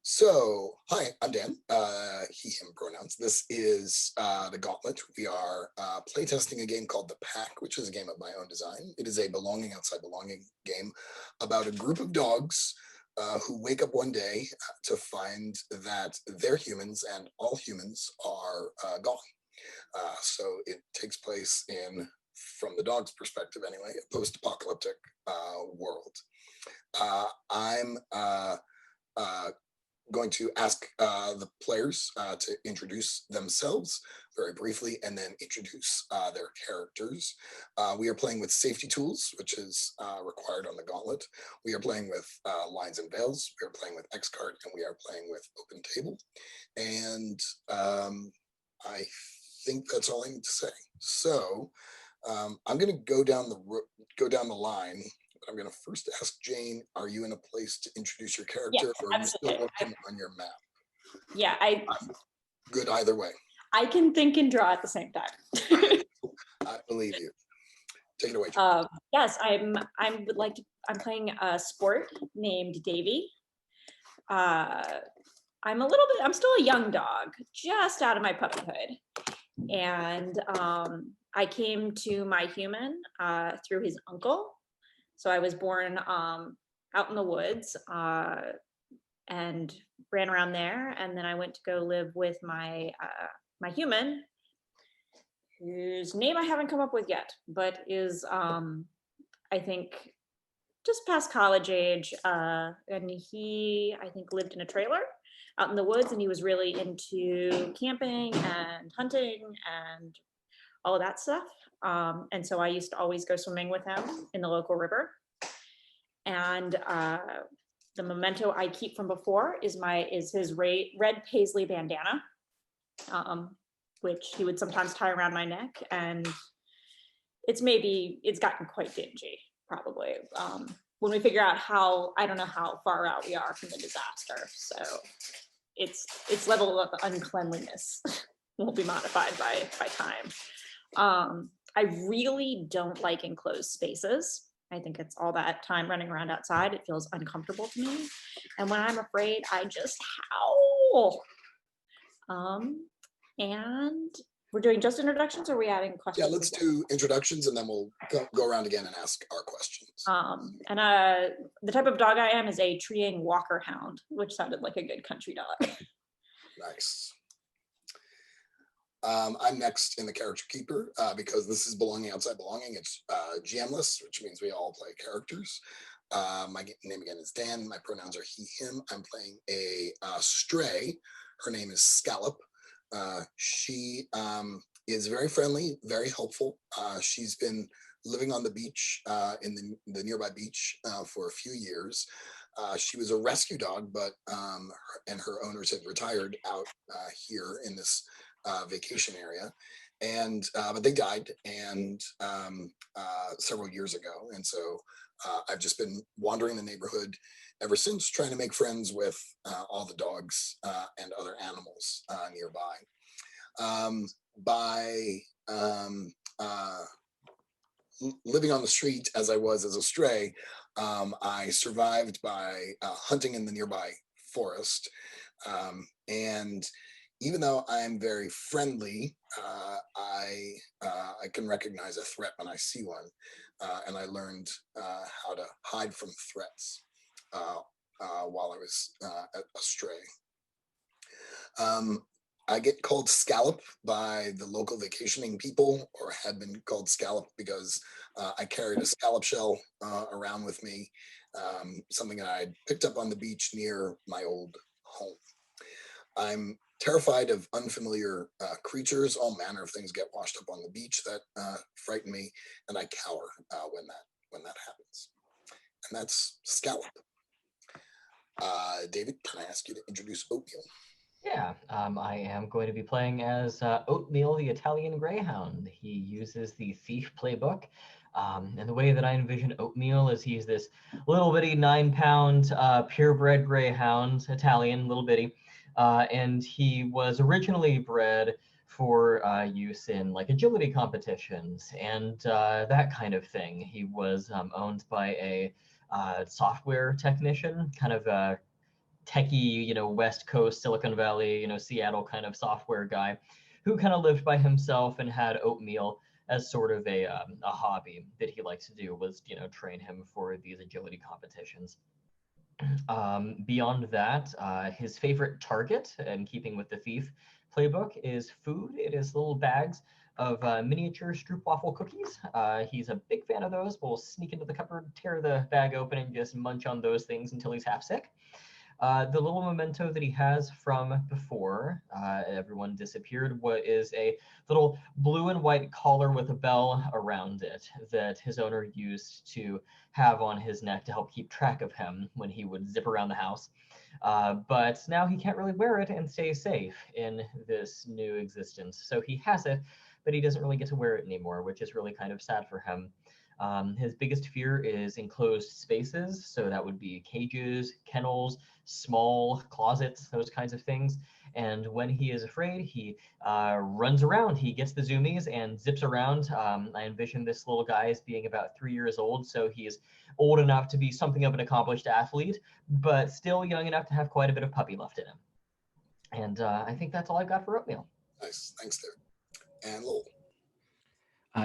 Hi, I'm Dan, he, him pronouns. This is the Gauntlet. We are playtesting a game called The Pack, which is a game of my own design. It is a belonging outside belonging game about a group of dogs who wake up one day to find that they're humans and all humans are gone. So it takes place in, from the dog's perspective anyway, a post-apocalyptic world. I'm going to ask the players to introduce themselves very briefly and then introduce their characters. We are playing with safety tools, which is required on the Gauntlet. We are playing with lines and veils. We are playing with X-Card, and we are playing with Open Table. And I think that's all I need to say. So I'm going to go down the line. I'm going to first ask Jane, are you in a place to introduce your character, or are you still working on your map? Yeah, I'm good either way. I can think and draw at the same time. I believe you. Take it away, Jane. Yes, I'm playing a sport named Davy. I'm still a young dog, just out of my puppyhood. And I came to my human through his uncle. So I was born out in the woods and ran around there, and then I went to go live with my my human, whose name I haven't come up with yet, but is I think just past college age, and he I think lived in a trailer out in the woods, and he was really into camping and hunting and all of that stuff. And so I used to always go swimming with him in the local river. And the memento I keep from before is his red paisley bandana, which he would sometimes tie around my neck. And it's gotten quite dingy, probably. When we figure out I don't know how far out we are from the disaster. So its level of uncleanliness will be modified by time. I really don't like enclosed spaces. I think it's all that time running around outside. It feels uncomfortable to me. And when I'm afraid, I just howl. And we're doing just introductions, or are we adding questions? Yeah, let's do introductions, and then we'll go around again and ask our questions. And the type of dog I am is a treeing walker hound, which sounded like a good country dog. Nice. I'm next in the character keeper because this is belonging outside belonging. It's GM-less, which means we all play characters. My name again is Dan. My pronouns are he, him. I'm playing a stray. Her name is Scallop. She is very friendly, very helpful. She's been living on the beach in the nearby beach for a few years. She was a rescue dog, but her owners had retired out here in this vacation area, and but they died and several years ago, and so I've just been wandering the neighborhood ever since, trying to make friends with all the dogs and other animals nearby. By living on the street as I was as a stray, I survived by hunting in the nearby forest, and even though I'm very friendly, I can recognize a threat when I see one, and I learned how to hide from threats while I was a stray. I get called Scallop by the local vacationing people, or had been called Scallop because I carried a scallop shell around with me, something that I picked up on the beach near my old home. I'm terrified of unfamiliar creatures. All manner of things get washed up on the beach that frighten me, and I cower when that happens. And that's Scallop. David, can I ask you to introduce Oatmeal? Yeah, I am going to be playing as Oatmeal, the Italian Greyhound. He uses the Thief playbook. And the way that I envision Oatmeal is he's this little bitty 9-pound purebred Greyhound, Italian, little bitty. And he was originally bred for use in like agility competitions and that kind of thing. He was owned by a software technician, kind of techie, West Coast, Silicon Valley, Seattle kind of software guy who kind of lived by himself and had oatmeal as sort of a hobby that he likes to do, was, train him for these agility competitions. Beyond that, his favorite target, in keeping with the thief playbook, is food. It is little bags of miniature stroopwafel cookies. He's a big fan of those. Will sneak into the cupboard, tear the bag open, and just munch on those things until he's half sick. The little memento that he has from before everyone disappeared is a little blue and white collar with a bell around it that his owner used to have on his neck to help keep track of him when he would zip around the house. But now he can't really wear it and stay safe in this new existence. So he has it, but he doesn't really get to wear it anymore, which is really kind of sad for him. His biggest fear is enclosed spaces. So that would be cages, kennels, small closets, those kinds of things. And when he is afraid, he runs around. He gets the zoomies and zips around. I envision this little guy as being about 3 years old. So he is old enough to be something of an accomplished athlete, but still young enough to have quite a bit of puppy left in him. And I think that's all I've got for oatmeal. Nice. Thanks, David. And Lowell.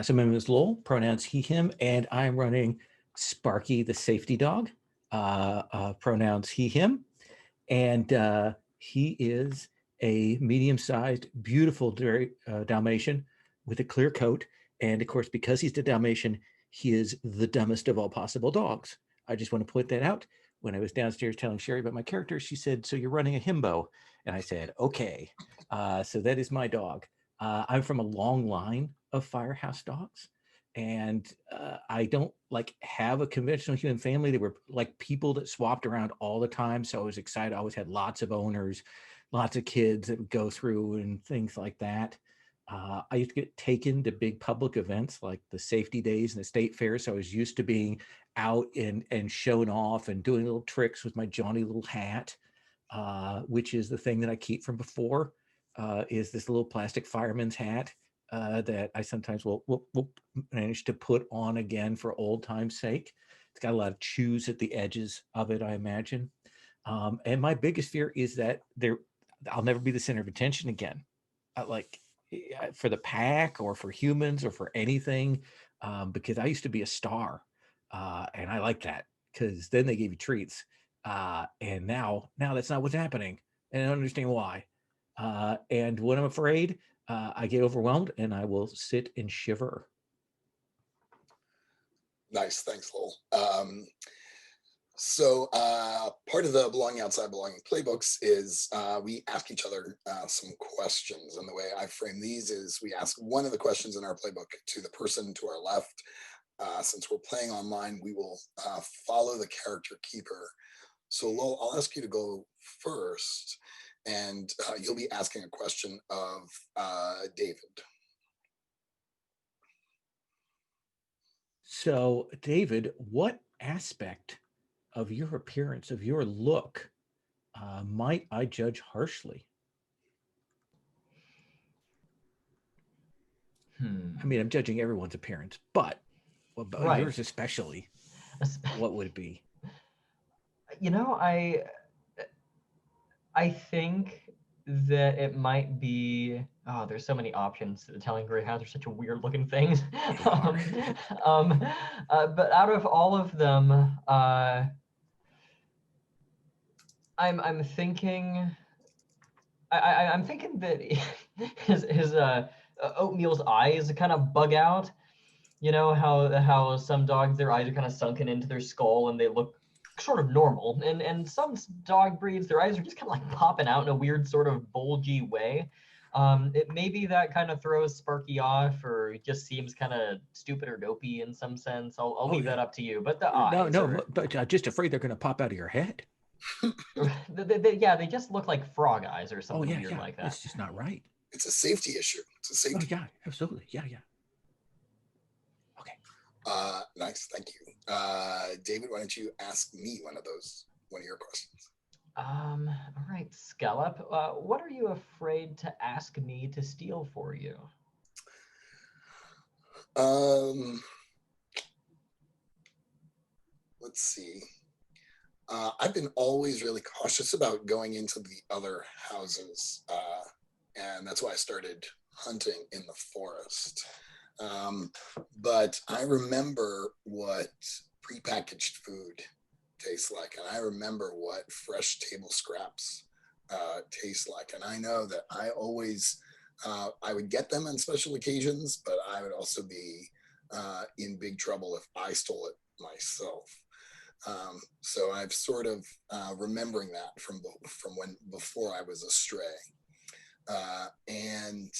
So my name is Lowell, pronouns he, him, and I'm running Sparky, the safety dog, pronouns he, him. And he is a medium-sized, beautiful Dalmatian with a clear coat. And of course, because he's the Dalmatian, he is the dumbest of all possible dogs. I just want to point that out. When I was downstairs telling Sherry about my character, she said, "So you're running a himbo?" And I said, "Okay." So that is my dog. I'm from a long line of firehouse dogs, and I don't have a conventional human family. They were like people that swapped around all the time. So I was excited. I always had lots of owners, lots of kids that would go through and things like that. I used to get taken to big public events like the safety days and the state fair. So I was used to being out and showing off and doing little tricks with my Johnny little hat, which is the thing that I keep from before, is this little plastic fireman's hat that I sometimes will manage to put on again for old time's sake. It's got a lot of chews at the edges of it, I imagine. And my biggest fear is that I'll never be the center of attention again. For the pack or for humans or for anything, because I used to be a star, and I like that because then they gave you treats, and now that's not what's happening, and I don't understand why. And when I'm afraid, I get overwhelmed and I will sit and shiver. Nice. Thanks, Lowell. So part of the Belonging Outside Belonging playbooks is we ask each other some questions. And the way I frame these is we ask one of the questions in our playbook to the person to our left. Since we're playing online, we will follow the character keeper. So Lowell, I'll ask you to go first, and you'll be asking a question of David. So David, what aspect of your appearance, of your look, might I judge harshly? I mean, I'm judging everyone's appearance, but about yours especially, what would it be? I think that it might be, there's so many options. The Italian Greyhounds are such a weird looking thing. But out of all of them, I'm thinking that his Oatmeal's eyes kind of bug out. You know how some dogs, their eyes are kind of sunken into their skull and they look sort of normal, and some dog breeds, their eyes are just kind of like popping out in a weird sort of bulgy way. It maybe that kind of throws Sparky off, or just seems kind of stupid or dopey in some sense. I'll leave that up to you. But the eyes, but just afraid they're going to pop out of your head. they just look like frog eyes or something weird like that. It's just not right. It's a safety issue. It's a safety. Oh yeah, absolutely. Yeah. Okay. Nice, thank you. David, why don't you ask me one of your questions? All right, Scallop. What are you afraid to ask me to steal for you? Let's see. I've been always really cautious about going into the other houses, and that's why I started hunting in the forest. But I remember what prepackaged food tastes like, and I remember what fresh table scraps taste like, and I know that I would get them on special occasions, but I would also be in big trouble if I stole it myself. So I've sort of remembering that from when before I was a stray, and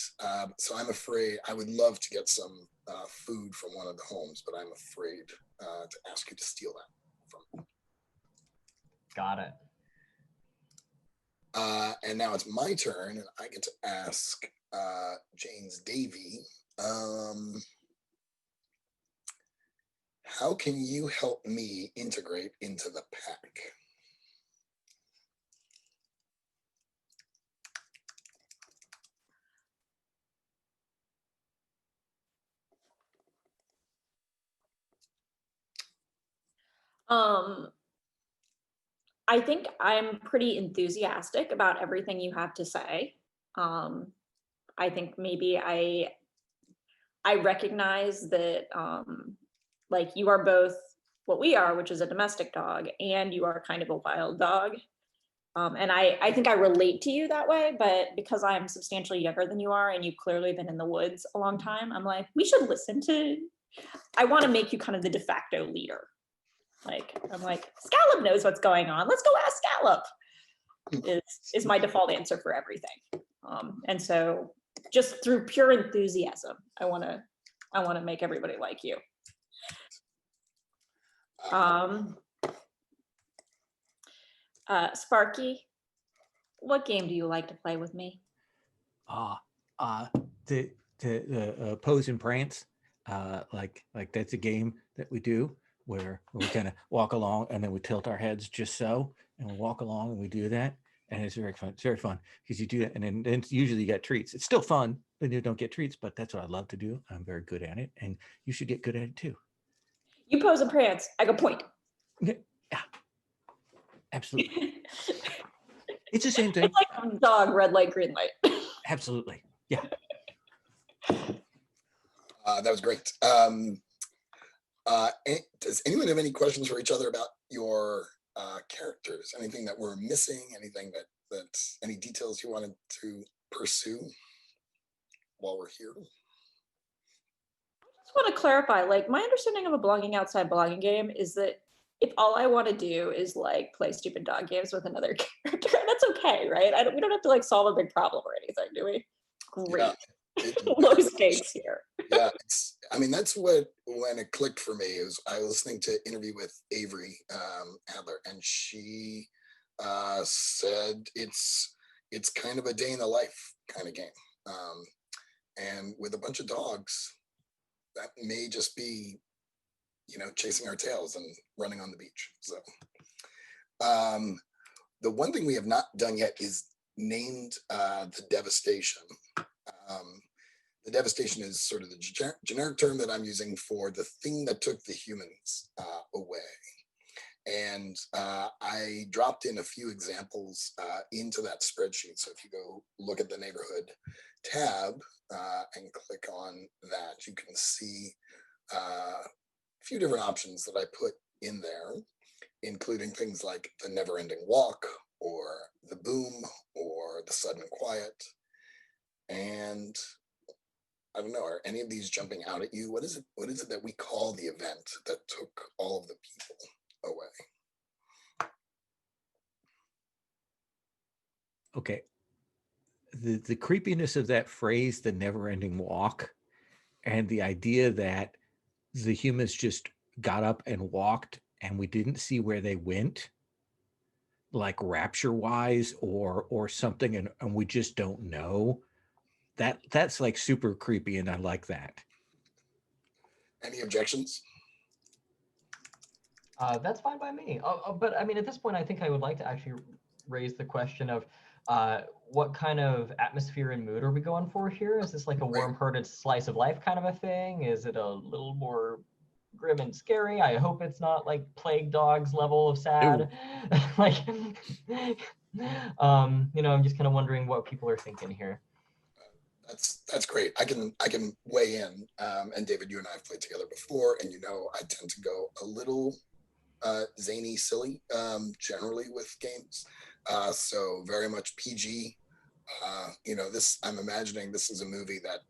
so I'm afraid I would love to get some food from one of the homes, but I'm afraid to ask you to steal that from me. Got it. And now it's my turn, and I get to ask James Davy. How can you help me integrate into the pack? I think I'm pretty enthusiastic about everything you have to say. I think maybe I recognize that like you are both what we are, which is a domestic dog, and you are kind of a wild dog. And I think I relate to you that way, but because I'm substantially younger than you are and you've clearly been in the woods a long time, I'm like, we should listen to, I want to make you kind of the de facto leader. Like, I'm like, Scallop knows what's going on. Let's go ask Scallop is my default answer for everything. And so just through pure enthusiasm, I want to make everybody like you. Sparky, what game do you like to play with me? The Pose and Prance, like that's a game that we do where we kind of walk along and then we tilt our heads just so, and we walk along and we do that, and it's very fun. It's very fun because you do that, and then usually you get treats. It's still fun, but you don't get treats. But that's what I love to do. I'm very good at it, and you should get good at it too. You pose and prance. I go point. Yeah, absolutely. It's the same thing. It's like dog, red light, green light. Absolutely. Yeah. That was great. Does anyone have any questions for each other about your characters? Anything that we're missing? Anything that any details you wanted to pursue while we're here? I just want to clarify, like my understanding of a belonging outside belonging game is that if all I want to do is like play stupid dog games with another character, that's okay, right? We don't have to like solve a big problem or anything, do we? Great. Yeah, low stakes here. Yeah, I mean, that's when it clicked for me. I was listening to interview with Avery Adler, and she said it's kind of a day in the life kind of game, and with a bunch of dogs, that may just be, chasing our tails and running on the beach. So the one thing we have not done yet is named the devastation. The devastation is sort of the generic term that I'm using for the thing that took the humans away. And I dropped in a few examples into that spreadsheet. So if you go look at the neighborhood tab and click on that, you can see a few different options that I put in there, including things like the never-ending walk, or the boom, or the sudden quiet. And I don't know, are any of these jumping out at you? What is it that we call the event that took all of the people away? Okay. The creepiness of that phrase, the never-ending walk, and the idea that the humans just got up and walked and we didn't see where they went, like rapture-wise or something, and we just don't know. That's like super creepy, and I like that. Any objections? That's fine by me. But I mean, at this point, I think I would like to actually raise the question of what kind of atmosphere and mood are we going for here? Is this like a warm-hearted slice of life kind of a thing? Is it a little more grim and scary. I hope it's not like Plague Dogs level of sad. Like, I'm just kind of wondering what people are thinking here. That's great. I can weigh in. And David, you and I have played together before, and I tend to go a little zany, silly, generally with games. So very much PG. I'm imagining this is a movie that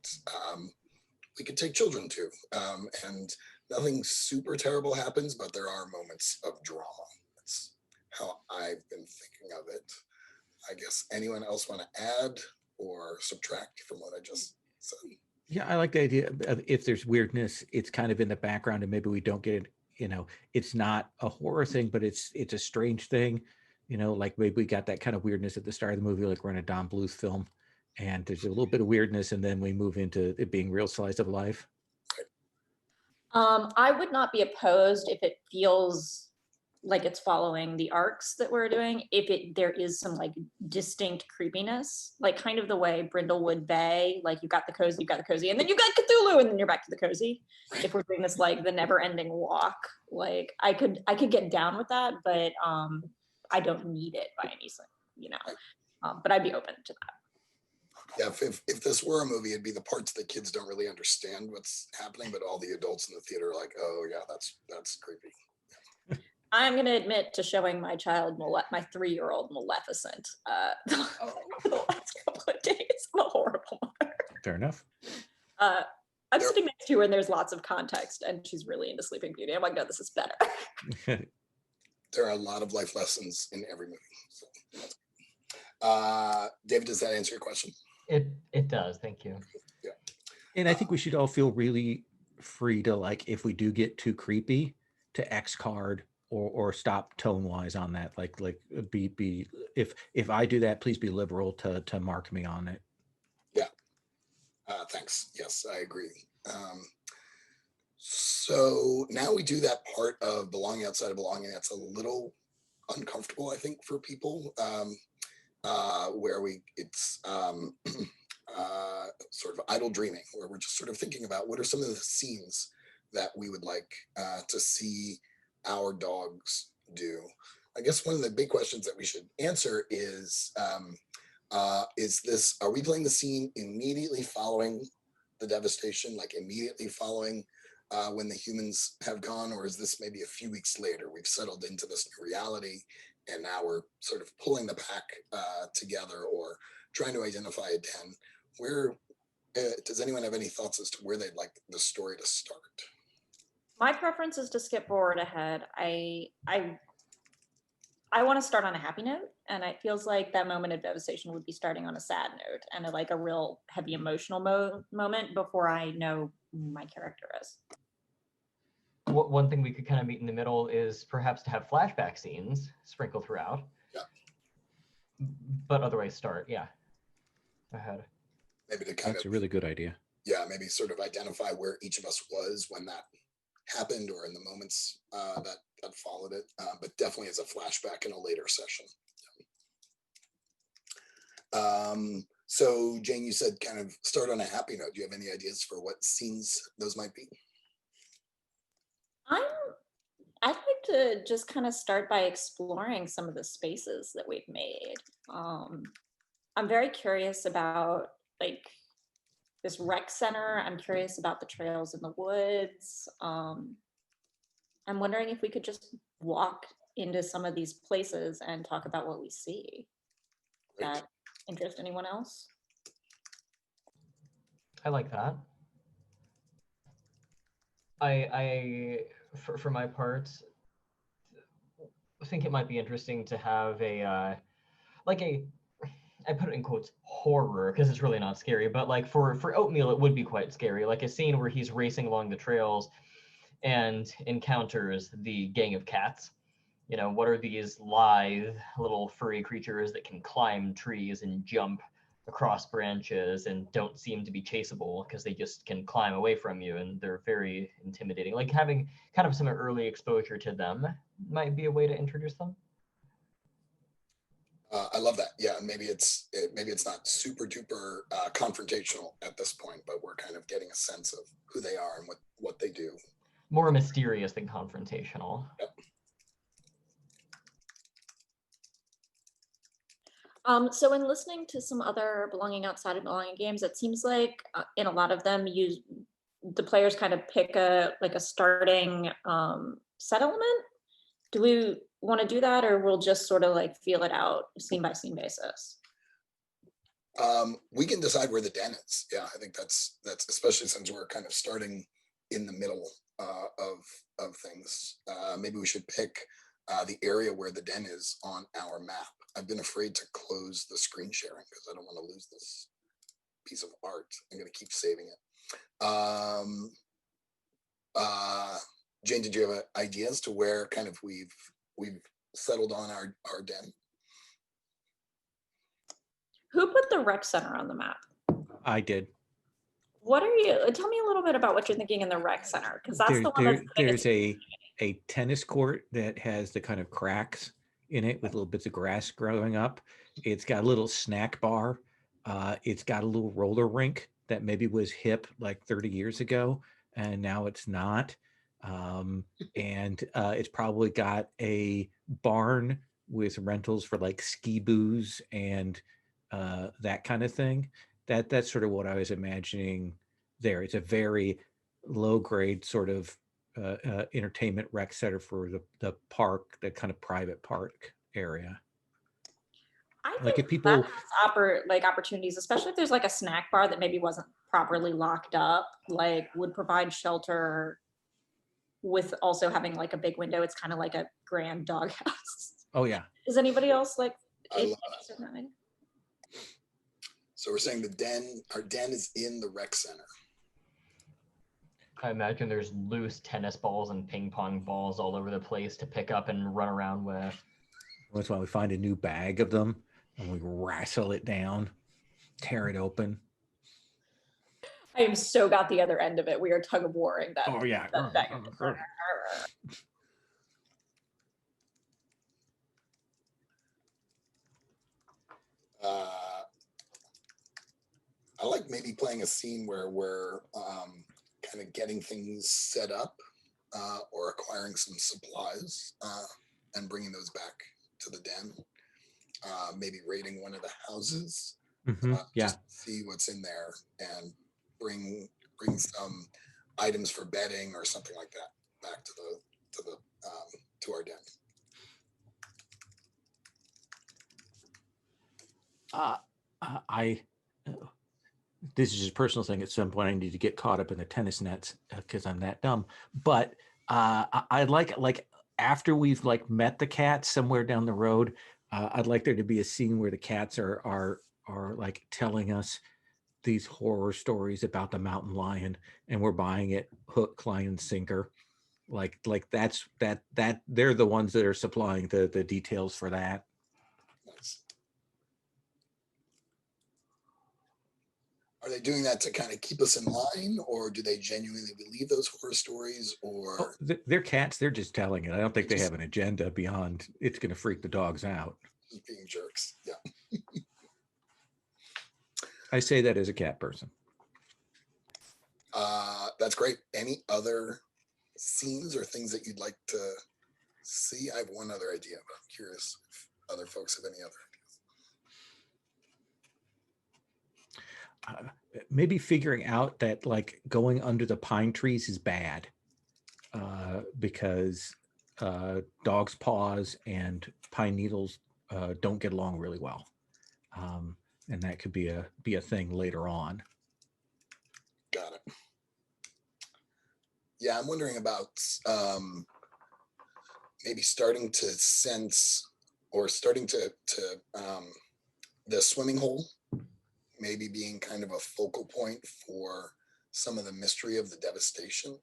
we could take children to, and nothing super terrible happens, but there are moments of drama. That's how I've been thinking of it. I guess anyone else want to add or subtract from what I just said? Yeah, I like the idea of if there's weirdness, it's kind of in the background and maybe we don't get it, it's not a horror thing, but it's a strange thing, like maybe we got that kind of weirdness at the start of the movie, like we're in a Don Bluth film and there's a little bit of weirdness and then we move into it being real slice of life. I would not be opposed if it feels like it's following the arcs that we're doing, if there is some like distinct creepiness, like kind of the way Brindlewood Bay, like you've got the cozy, and then you've got Cthulhu, and then you're back to the cozy. If we're doing this like the never-ending walk, like I could get down with that, but I don't need it by any sense, but I'd be open to that. Yeah, if this were a movie, it'd be the parts that kids don't really understand what's happening, but all the adults in the theater are like, oh yeah, that's creepy. I'm going to admit to showing my child, my 3-year-old Maleficent the last couple of days. I'm a horrible mother. Fair enough. I'm sitting next to her and there's lots of context and she's really into Sleeping Beauty. I'm like, no, this is better. There are a lot of life lessons in every movie. So David, does that answer your question? It does. Thank you. Yeah. And I think we should all feel really free to, like, if we do get too creepy, to X card or stop tone wise on that. Like be if I do that, please be liberal to mark me on it. Yeah. Thanks. Yes, I agree. So now we do that part of belonging outside of belonging that's a little uncomfortable, I think, for people, where it's sort of idle dreaming, where we're just sort of thinking about what are some of the scenes that we would like to see our dogs do. I guess one of the big questions that we should answer is this, are we playing the scene immediately following the devastation, like immediately following when the humans have gone, or is this maybe a few weeks later? We've settled into this new reality and now we're sort of pulling the pack together or trying to identify a den. Where does anyone have any thoughts as to where they'd like the story to start? My preference is to skip forward ahead. I want to start on a happy note, and it feels like that moment of devastation would be starting on a sad note and a real heavy emotional moment before I know who my character is. One thing we could kind of meet in the middle is perhaps to have flashback scenes sprinkled throughout. Yeah. But otherwise start, yeah. Ahead. Maybe to kind That's of, a really good idea. Yeah, maybe sort of identify where each of us was when that happened or in the moments that followed it, but definitely as a flashback in a later session. So Jane, you said kind of start on a happy note. Do you have any ideas for what scenes those might be? I'd like to just kind of start by exploring some of the spaces that we've made. I'm very curious about like this rec center. I'm curious about the trails in the woods. I'm wondering if we could just walk into some of these places and talk about what we see. Great. That interest anyone else? I like that. For my part, I think it might be interesting to have I put it in quotes, horror, because it's really not scary, but like for Oatmeal, it would be quite scary. Like a scene where he's racing along the trails and encounters the gang of cats. What are these lithe little furry creatures that can climb trees and jump across branches and don't seem to be chaseable because they just can climb away from you and they're very intimidating. Like having kind of some early exposure to them might be a way to introduce them. I love that. Yeah, maybe it's not super duper confrontational at this point, but we're kind of getting a sense of who they are and what they do. more mysterious than confrontational. So in listening to some other belonging outside of belonging games, it seems like in a lot of them, the players kind of pick a starting set element. Do we want to do that, or we'll just sort of like feel it out scene by scene basis? We can decide where the den is. Yeah, I think that's especially since we're kind of starting in the middle of things. Maybe we should pick the area where the den is on our map. I've been afraid to close the screen sharing because I don't want to lose this piece of art. I'm going to keep saving it. Jane, did you have ideas to where kind of we've settled on our den? Who put the rec center on the map? I did. What are you? Tell me a little bit about what you're thinking in the rec center, because that's the one that's there's a tennis court that has the kind of cracks in it with little bits of grass growing up. It's got a little snack bar. It's got a little roller rink that maybe was hip like 30 years ago, and now it's not. It's probably got a barn with rentals for like ski booze and that kind of thing. That's sort of what I was imagining there. It's a very low grade sort of entertainment rec center for the park, the kind of private park area. I Like think if people like opportunities, especially if there's like a snack bar that maybe wasn't properly locked up, like would provide shelter with also having like a big window. It's kind of like a grand doghouse. Oh yeah. Is anybody else like I love that. So we're saying our den is in the rec center. I imagine there's loose tennis balls and ping pong balls all over the place to pick up and run around with. That's why we find a new bag of them and we wrestle it down, tear it open. I am so got the other end of it. We are tug of warring that. Oh yeah. I like maybe playing a scene where we're kind of getting things set up or acquiring some supplies and bringing those back to the den. Maybe raiding one of the houses. Yeah. Just see what's in there and bring some items for bedding or something like that back to our den. This is just a personal thing. At some point, I need to get caught up in the tennis nets because I'm that dumb. But I'd like after we've like met the cats somewhere down the road, I'd like there to be a scene where the cats are like telling us these horror stories about the mountain lion, and we're buying it hook, line, and sinker. Like that's they're the ones that are supplying the details for that. Nice. Are they doing that to kind of keep us in line, or do they genuinely believe those horror stories? Or they're cats. They're just telling it. I don't think they have an agenda beyond it's going to freak the dogs out. Just being jerks. Yeah. I say that as a cat person. That's great. Any other scenes or things that you'd like to see? I have one other idea, but I'm curious if other folks have any other ideas. Maybe figuring out that like going under the pine trees is bad because dog's paws and pine needles don't get along really well. And that could be a thing later on. Got it. Yeah, I'm wondering about maybe starting to sense or starting to the swimming hole maybe being kind of a focal point for some of the mystery of the devastation.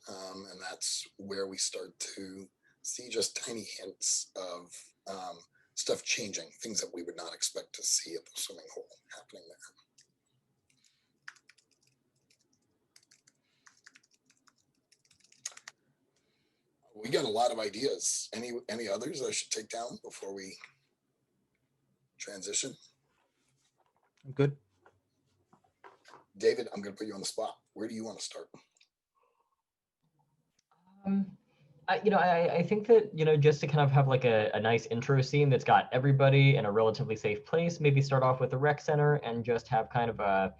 And that's where we start to see just tiny hints of stuff changing, things that we would not expect to see at the swimming hole happening there. We got a lot of ideas. Any others I should take down before we transition? I'm good. David, I'm going to put you on the spot. Where do you want to start? I think that, just to kind of have like a nice intro scene that's got everybody in a relatively safe place, maybe start off with the rec center and just have kind of a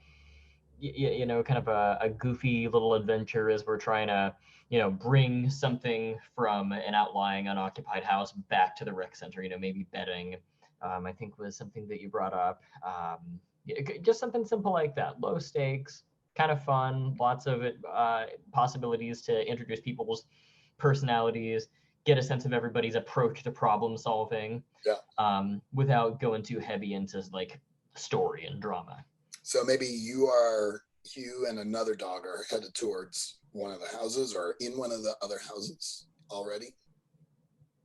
goofy little adventure as we're trying to, bring something from an outlying unoccupied house back to the rec center, maybe bedding, I think was something that you brought up. Just something simple like that, low stakes, kind of fun, lots of possibilities to introduce people's personalities, get a sense of everybody's approach to problem solving, without going too heavy into like story and drama. So maybe you and another dog are headed towards one of the houses or in one of the other houses already.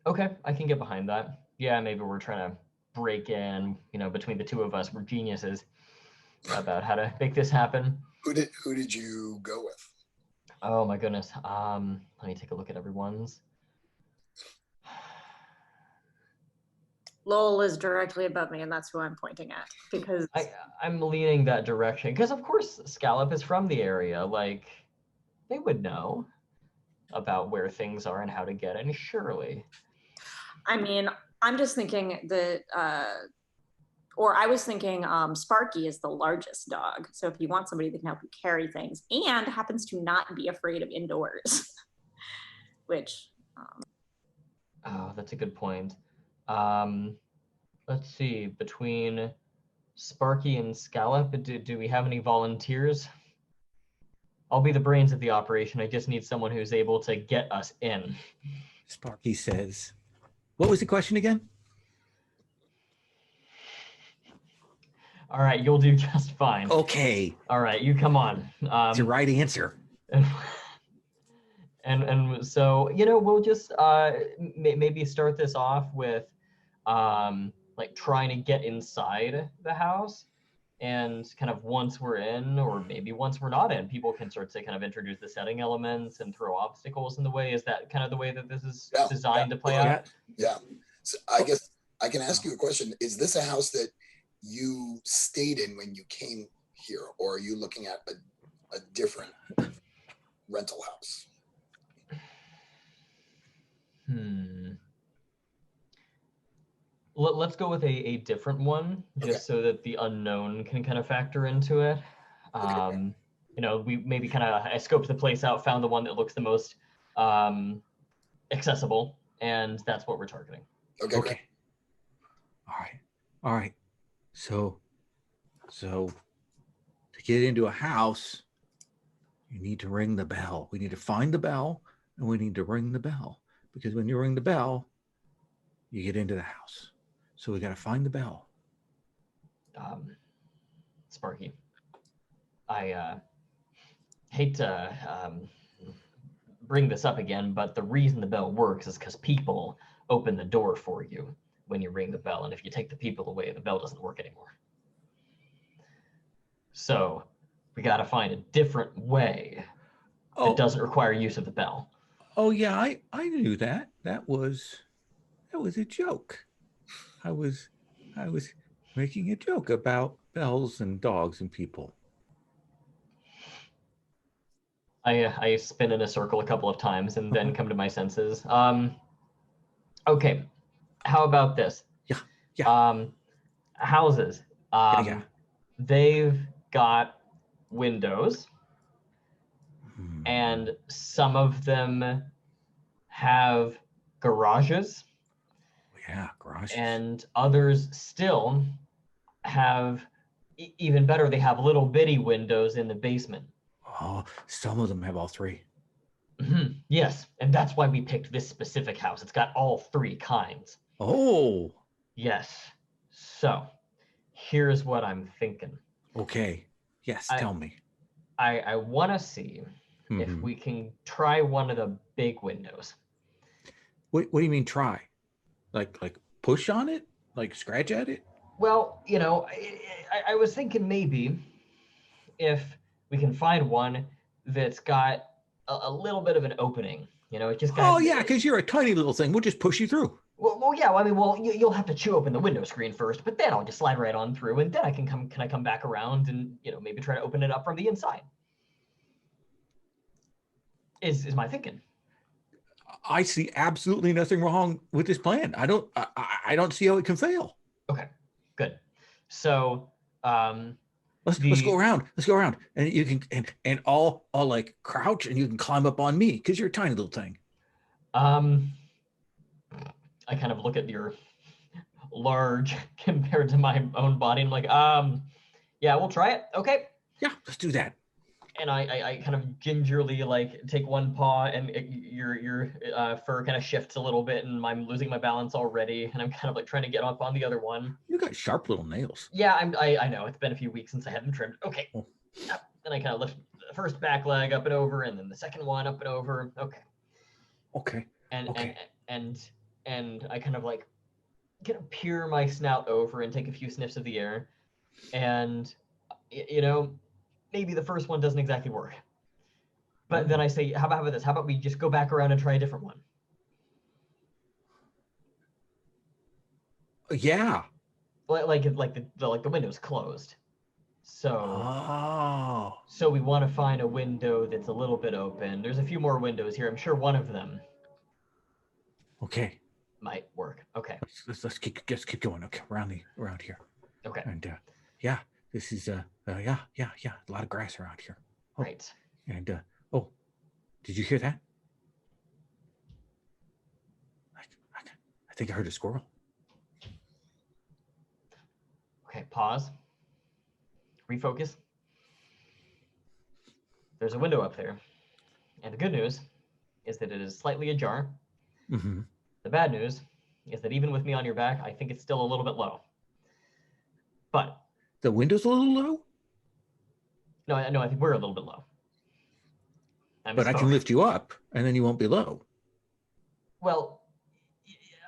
Okay, I can get behind that. Yeah, maybe we're trying to break in, between the two of us, we're geniuses about how to make this happen. Who did you go with? Oh my goodness. Let me take a look at everyone's. Lowell is directly above me, and that's who I'm pointing at because I'm leaning that direction because, of course, Scallop is from the area. Like, they would know about where things are and how to get in, surely. I mean, I'm just thinking that, or I was thinking Sparky is the largest dog. So if you want somebody that can help you carry things and happens to not be afraid of indoors, which. Oh, that's a good point. Let's see, between Sparky and Scallop, do we have any volunteers? I'll be the brains of the operation. I just need someone who's able to get us in. Sparky says, what was the question again? All right, you'll do just fine. Okay. All right, you come on. It's the right answer. And so, we'll just maybe start this off with like trying to get inside the house, and kind of once we're in, or maybe once we're not in, people can start to kind of introduce the setting elements and throw obstacles in the way. Is that kind of the way that this is designed to play out? Yeah. So I guess I can ask you a question. Is this a house that you stayed in when you came here, or are you looking at a different rental house? Let's go with a different one, just so that the unknown can kind of factor into it. We maybe I scoped the place out, found the one that looks the most accessible, and that's what we're targeting. Okay. All right. So to get into a house, you need to ring the bell. We need to find the bell, and we need to ring the bell, because when you ring the bell, you get into the house. So we got to find the bell. Sparky, I hate to bring this up again, but the reason the bell works is because people open the door for you when you ring the bell. And if you take the people away, the bell doesn't work anymore. So we got to find a different way that doesn't require use of the bell. Oh yeah, I knew that. That was a joke. I was making a joke about bells and dogs and people. I spin in a circle a couple of times and then come to my senses. Okay, how about this? Yeah. Houses. They've got windows, and some of them have garages. Yeah, garages. And others still have, even better, they have little bitty windows in the basement. Oh, some of them have all three. Yes, and that's why we picked this specific house. It's got all three kinds. Oh. Yes. So, here's what I'm thinking. Okay. Yes, tell me. I want to see if we can try one of the big windows. What do you mean try? Like push on it? Like scratch at it? Well, I was thinking maybe if we can find one that's got a little bit of an opening, it just got. Oh yeah, because you're a tiny little thing. We'll just push you through. Well, yeah. I mean, you'll have to chew open the window screen first, but then I'll just slide right on through, and then I can come back around and maybe try to open it up from the inside. Is my thinking. I see absolutely nothing wrong with this plan. I don't see how it can fail. Okay, good. So Let's go around. Let's go around, and you can and I'll like crouch, and you can climb up on me because you're a tiny little thing. I kind of look at your large compared to my own body, and I'm like, yeah, we'll try it. Okay. Yeah, let's do that. And I kind of gingerly like take one paw, and your fur kind of shifts a little bit, and I'm losing my balance already, and I'm kind of like trying to get up on the other one. You got sharp little nails. Yeah, I know. It's been a few weeks since I had them trimmed. Okay. Oh. Then I kind of lift the first back leg up and over, and then the second one up and over. Okay. Okay. And Okay. and I kind of like kind of peer my snout over and take a few sniffs of the air, and you know, maybe the first one doesn't exactly work. But then I say, how about this? How about we just go back around and try a different one? Yeah. Like the window's closed. So Oh. so we want to find a window that's a little bit open. There's a few more windows here. I'm sure one of them Okay. might work. Okay. Let's keep going. Okay, around here. Okay. And yeah, this is yeah, a lot of grass around here. Oh, Right. And oh, did you hear that? I think I heard a squirrel. Okay, pause. Refocus. There's a window up there. And the good news is that it is slightly ajar. Mm-hmm. The bad news is that even with me on your back, I think it's still a little bit low. But The window's a little low, no, I think we're a little bit low. but I can lift you up, and then you won't be low. Well,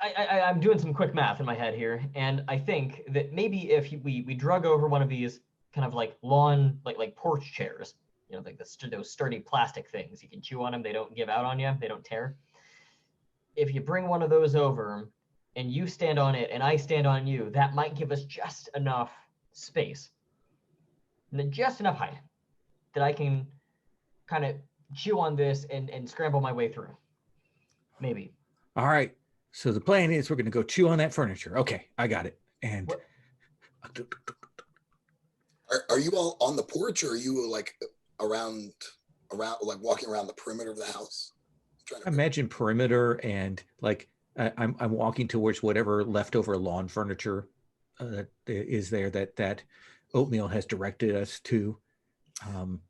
I'm doing some quick math in my head here, and I think that maybe if we drug over one of these kind of like lawn, like porch chairs, you know, like those sturdy plastic things, you can chew on them, they don't give out on you, they don't tear. If you bring one of those over and you stand on it and I stand on you, that might give us just enough space, and then just enough height that I can kind of chew on this and scramble my way through. Maybe. All right. So the plan is we're going to go chew on that furniture. Okay, I got it. And What? Are you all on the porch, or are you like around like walking around the perimeter of the house? I imagine perimeter, and like I'm walking towards whatever leftover lawn furniture is there that Oatmeal has directed us to. I'm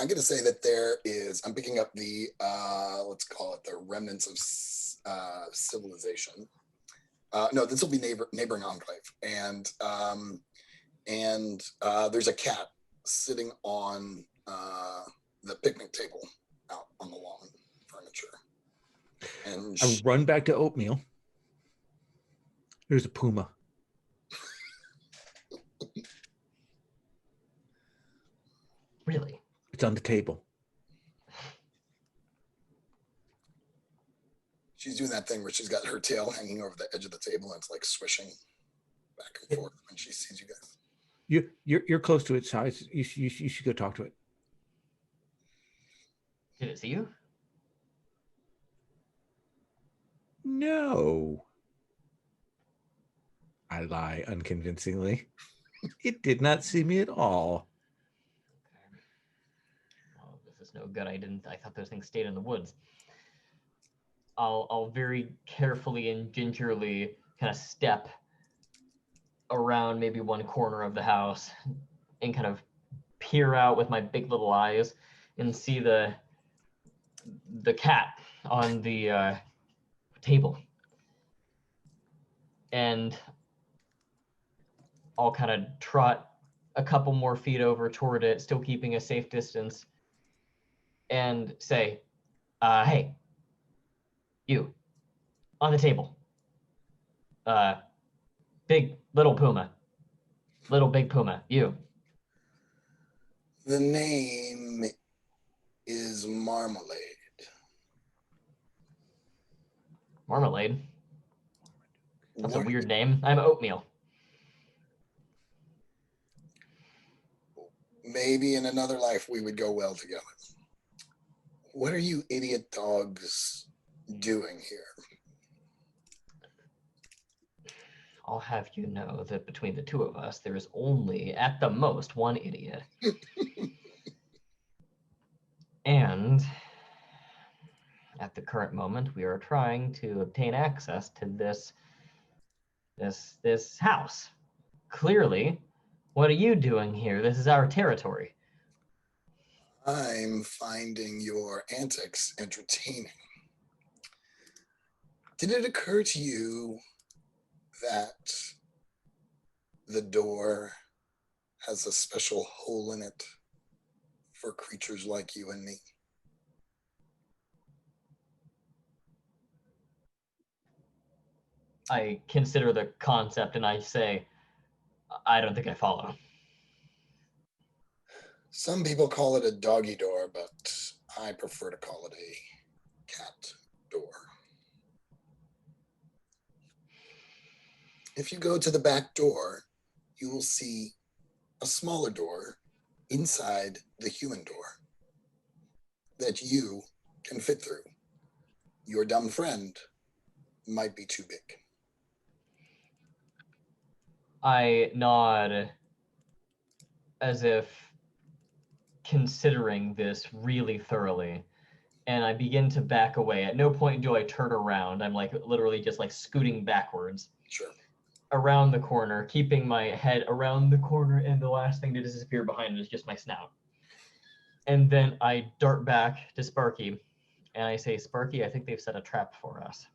going to say that I'm picking up the, let's call it the remnants of civilization. No, this will be neighboring enclave. And there's a cat sitting on the picnic table out on the lawn furniture. And I run back to Oatmeal. There's a puma. Really? It's on the table. she's doing that thing where she's got her tail hanging over the edge of the table and it's like swishing back and forth when she sees you guys. You're close to its size. You should go talk to it. Did it see you? No. I lie unconvincingly. It did not see me at all. Okay. Oh, this is no good. I thought those things stayed in the woods. I'll very carefully and gingerly kind of step around maybe one corner of the house and kind of peer out with my big little eyes and see the cat on the table. And I'll kind of trot a couple more feet over toward it, still keeping a safe distance, and say, hey, you, on the table. Big, little puma. Little, big puma, you. The name is Marmalade. Marmalade? That's a What- weird name. I'm Oatmeal. Maybe in another life we would go well together. What are you idiot dogs doing here? I'll have you know that between the two of us, there is only, at the most, one idiot. And at the current moment, we are trying to obtain access to this house. Clearly, what are you doing here? This is our territory. I'm finding your antics entertaining. Did it occur to you that the door has a special hole in it for creatures like you and me? I consider the concept and I say, I don't think I follow. Some people call it a doggy door, but I prefer to call it a cat door. If you go to the back door, you will see a smaller door inside the human door that you can fit through. Your dumb friend might be too big. I nod as if considering this really thoroughly, and I begin to back away. At no point do I turn around. I'm like literally just like scooting backwards. Sure. Around the corner, keeping my head around the corner, and the last thing to disappear behind it is just my snout. And then I dart back to Sparky, and I say, Sparky, I think they've set a trap for us.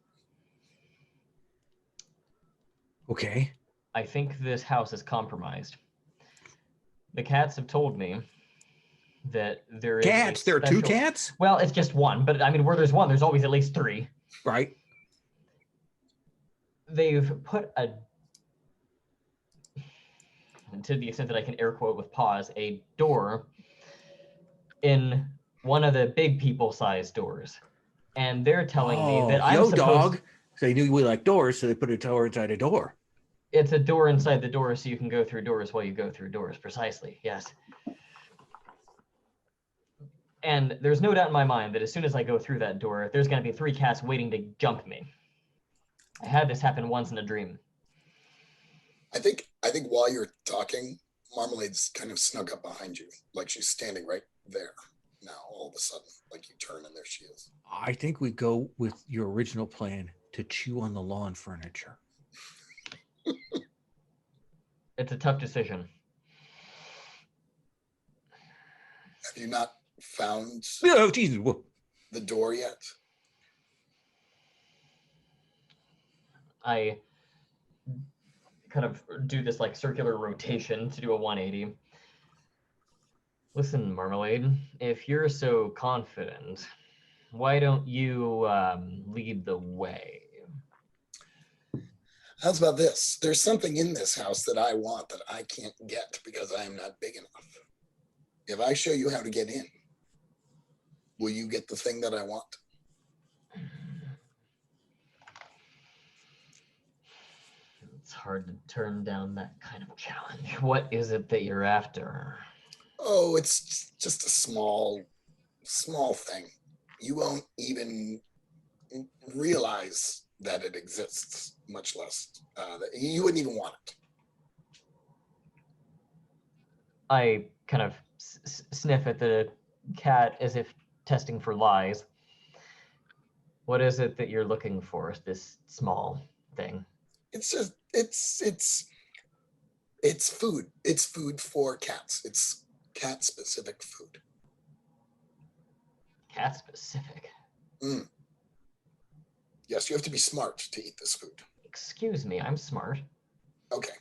Okay. I think this house is compromised. The cats have told me that there is Cats? There are two cats? Well, it's just one, but I mean, where there's one, there's always at least three. Right. They've put a, to the extent that I can air quote with pause, a door in one of the big people-sized doors. And they're telling me that I'm supposed... dog. So they knew we like doors, so they put a door inside a door. It's a door inside the door, so you can go through doors while you go through doors. Precisely, yes. And there's no doubt in my mind that as soon as I go through that door, there's going to be 3 cats waiting to jump me. I had this happen once in a dream. I think while you're talking, Marmalade's kind of snuck up behind you, like she's standing right there now. All of a sudden, like you turn and there she is. I think we go with your original plan to chew on the lawn furniture. It's a tough decision. Have you not found Oh, Jesus. the door yet? I kind of do this like circular rotation to do a 180. Listen, Marmalade, if you're so confident, why don't you lead the way? How's about this? There's something in this house that I want that I can't get because I am not big enough. If I show you how to get in, will you get the thing that I want? It's hard to turn down that kind of challenge. What is it that you're after? Oh, it's just a small thing. You won't even realize that it exists, much less that you wouldn't even want it. I kind of sniff at the cat as if testing for lies. What is it that you're looking for, this small thing? It's just it's food. It's food for cats. It's cat specific food. Cat specific? Yes, you have to be smart to eat this food. Excuse me, I'm smart. Okay.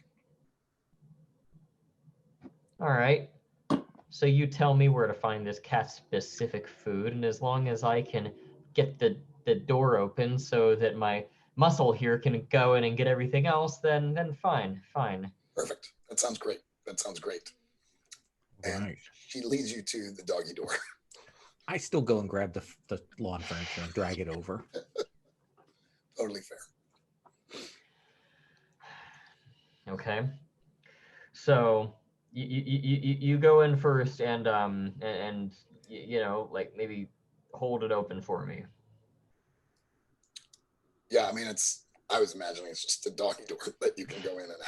All right. So you tell me where to find this cat specific food, and as long as I can get the door open so that my muscle here can go in and get everything else, then fine. Perfect. That sounds great. And Right. she leads you to the doggy door. I still go and grab the lawn furniture and drag it over. Totally fair. Okay. So you go in first and you know, like maybe hold it open for me. Yeah, I mean, I was imagining it's just a doggy door that you can go in and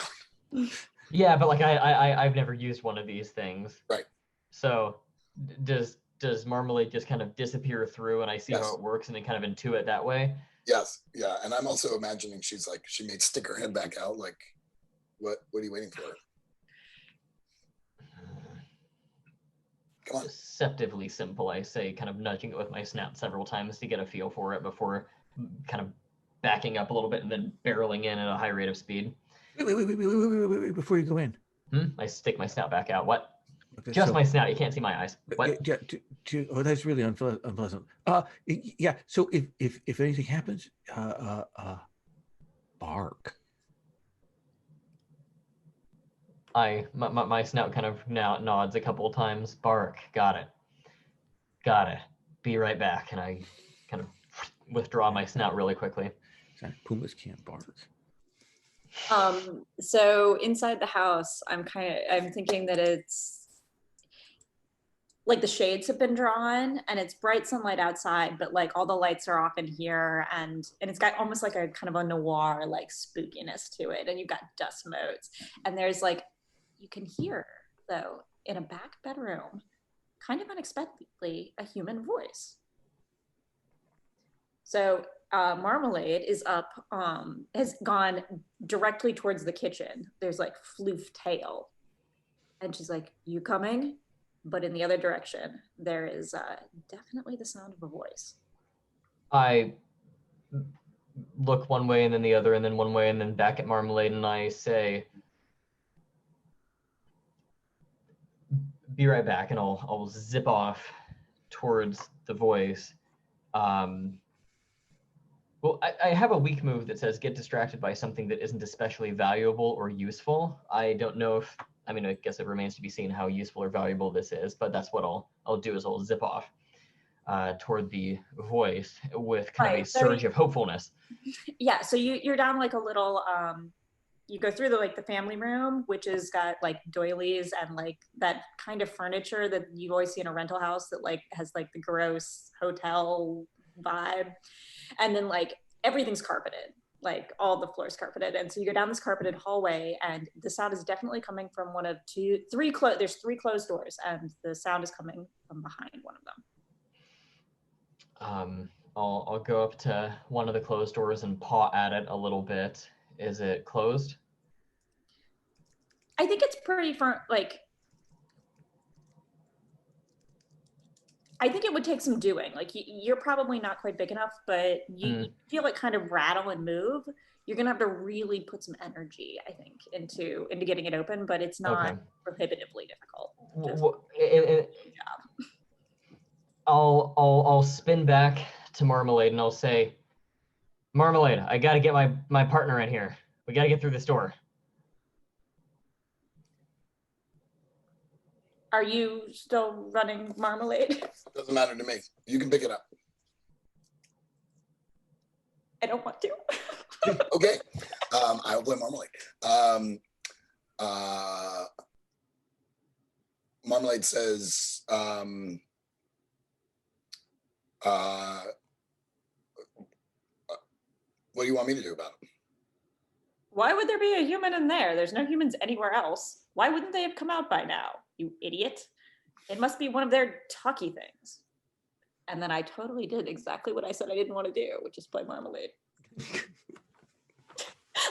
out. Yeah, but like I've never used one of these things. Right. So does Marmalade just kind of disappear through and I see how it works and then kind of intuit that way? Yes, yeah, and I'm also imagining she may stick her head back out, like, what are you waiting for? Come on. Deceptively simple, I say, kind of nudging it with my snout several times to get a feel for it before kind of backing up a little bit and then barreling in at a high rate of speed. Wait, before you go in. I stick my snout back out. What? Okay, Just my snout. You can't see my eyes. What? Yeah, oh, that's really unpleasant. Yeah. So if anything happens, bark. My snout kind of now nods a couple of times. Bark. Got it. Be right back. And I kind of withdraw my snout really quickly. Sorry, pumas can't bark. So inside the house, I'm thinking that it's like the shades have been drawn and it's bright sunlight outside, but like all the lights are off in here and it's got almost like a kind of a noir like spookiness to it. And you've got dust motes and there's like, you can hear though in a back bedroom, kind of unexpectedly, a human voice. So Marmalade is up, has gone directly towards the kitchen. There's like floof tail. And she's like, you coming? But in the other direction, there is definitely the sound of a voice. I look one way and then the other and then one way and then back at Marmalade and I say, be right back, and I'll zip off towards the voice. Well, I have a weak move that says get distracted by something that isn't especially valuable or useful. I don't know if, I mean, I guess it remains to be seen how useful or valuable this is, but that's what I'll do is I'll zip off toward the voice with kind of a surge of hopefulness. Yeah, so you're down like a little, you go through the family room, which has got like doilies and like that kind of furniture that you always see in a rental house that like has like the gross hotel vibe. And then like everything's carpeted, like all the floors carpeted. And so you go down this carpeted hallway and the sound is definitely coming from one of there's three closed doors and the sound is coming from behind one of them. I'll go up to one of the closed doors and paw at it a little bit. Is it closed? I think it's pretty firm, like, I think it would take some doing. Like you're probably not quite big enough, but you feel it kind of rattle and move. You're gonna have to really put some energy, I think, into getting it open, but it's not prohibitively difficult. I'll spin back to Marmalade and I'll say, Marmalade, I gotta get my partner in here. We gotta get through this door. Are you still running Marmalade? Doesn't matter to me. You can pick it up. I don't want to. Okay. I'll play Marmalade. Marmalade says, what do you want me to do about it? Why would there be a human in there? There's no humans anywhere else. Why wouldn't they have come out by now, you idiot? It must be one of their talky things. And then I totally did exactly what I said I didn't want to do, which is play Marmalade.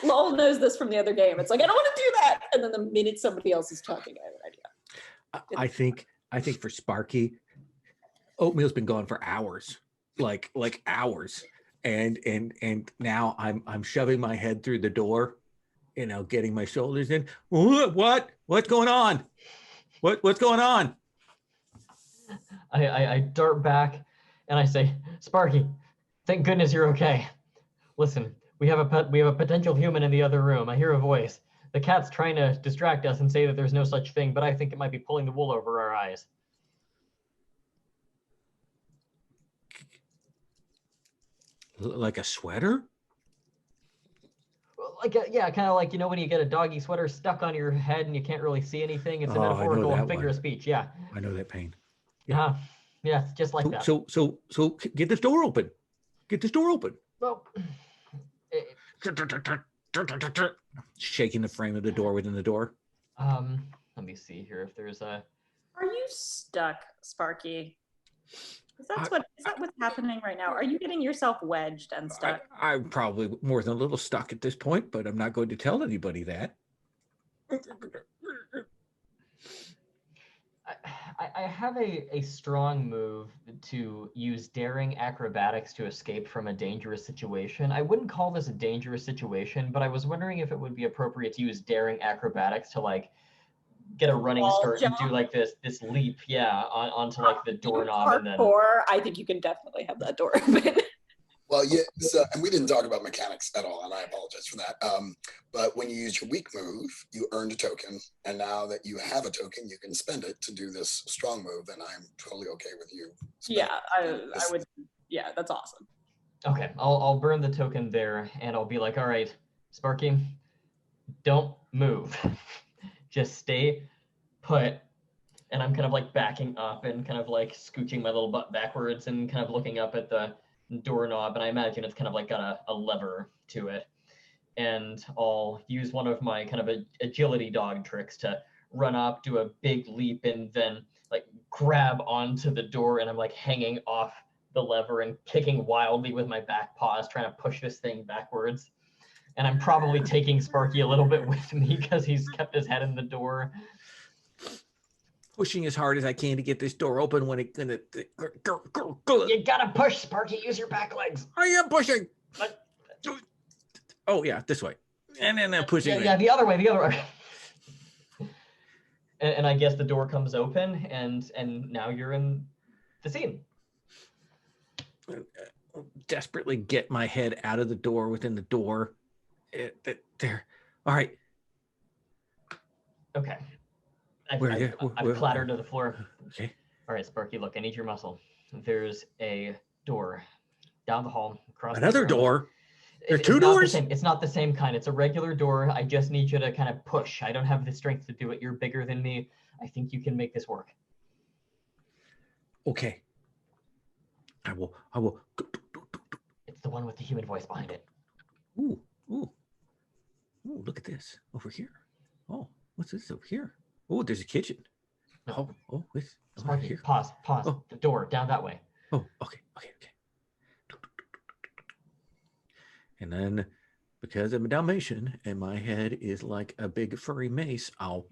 Lowell knows this from the other game. It's like, I don't want to do that. And then the minute somebody else is talking, I have an idea. I think for Sparky, oatmeal's been gone for hours, like hours. And now I'm shoving my head through the door, getting my shoulders in. What's going on? What's going on? I dart back and I say, Sparky, thank goodness you're okay. Listen, we have a potential human in the other room. I hear a voice. The cat's trying to distract us and say that there's no such thing, but I think it might be pulling the wool over our eyes. Like a sweater? Kind of like, when you get a doggy sweater stuck on your head and you can't really see anything. It's a metaphorical and figure of speech. Yeah. I know that pain. Yeah. Yeah, it's just like that. So get this door open. Get this door open. Well, Shaking the frame of the door within the door. let me see here if there's a. Are you stuck, Sparky? Is that what's happening right now? Are you getting yourself wedged and stuck? I'm probably more than a little stuck at this point, but I'm not going to tell anybody that. I have a strong move to use daring acrobatics to escape from a dangerous situation. I wouldn't call this a dangerous situation, but I was wondering if it would be appropriate to use daring acrobatics to like get a running start and do like this leap, onto like the doorknob and then. I think you can definitely have that door open. Well, yeah, so, and we didn't talk about mechanics at all, and I apologize for that. But when you use your weak move, you earned a token, and now that you have a token, you can spend it to do this strong move, and I'm totally okay with you. I would. Yeah, that's awesome. Okay, I'll burn the token there, and I'll be like, all right, Sparky, don't move. Just stay put. And I'm kind of like backing up and kind of like scooching my little butt backwards and kind of looking up at the doorknob, and I imagine it's kind of like got a lever to it. And I'll use one of my kind of agility dog tricks to run up, do a big leap, and then like grab onto the door, and I'm like hanging off the lever and kicking wildly with my back paws, trying to push this thing backwards. And I'm probably taking Sparky a little bit with me because he's kept his head in the door. Pushing as hard as I can to get this door open when it gonna. You gotta push, Sparky. Use your back legs. I am pushing. Oh yeah, this way, and then I'm pushing. Yeah, the other way. And I guess the door comes open, and now you're in the scene. Desperately get my head out of the door within the door. There. All right. Okay. I've clattered to the floor. Okay. All right, Sparky, look, I need your muscle. There's a door down the hall. Across Another door? There's two it's not doors? It's not the same kind. It's a regular door. I just need you to kind of push. I don't have the strength to do it. You're bigger than me. I think you can make this work. Okay. I will. It's the one with the human voice behind it. Ooh, look at this over here. Oh, what's this over here? Oh, there's a kitchen. No. It's Sparky, here. Pause. Oh. The door, down that way. Oh, okay. And then, because I'm a Dalmatian and my head is like a big furry mace, I'll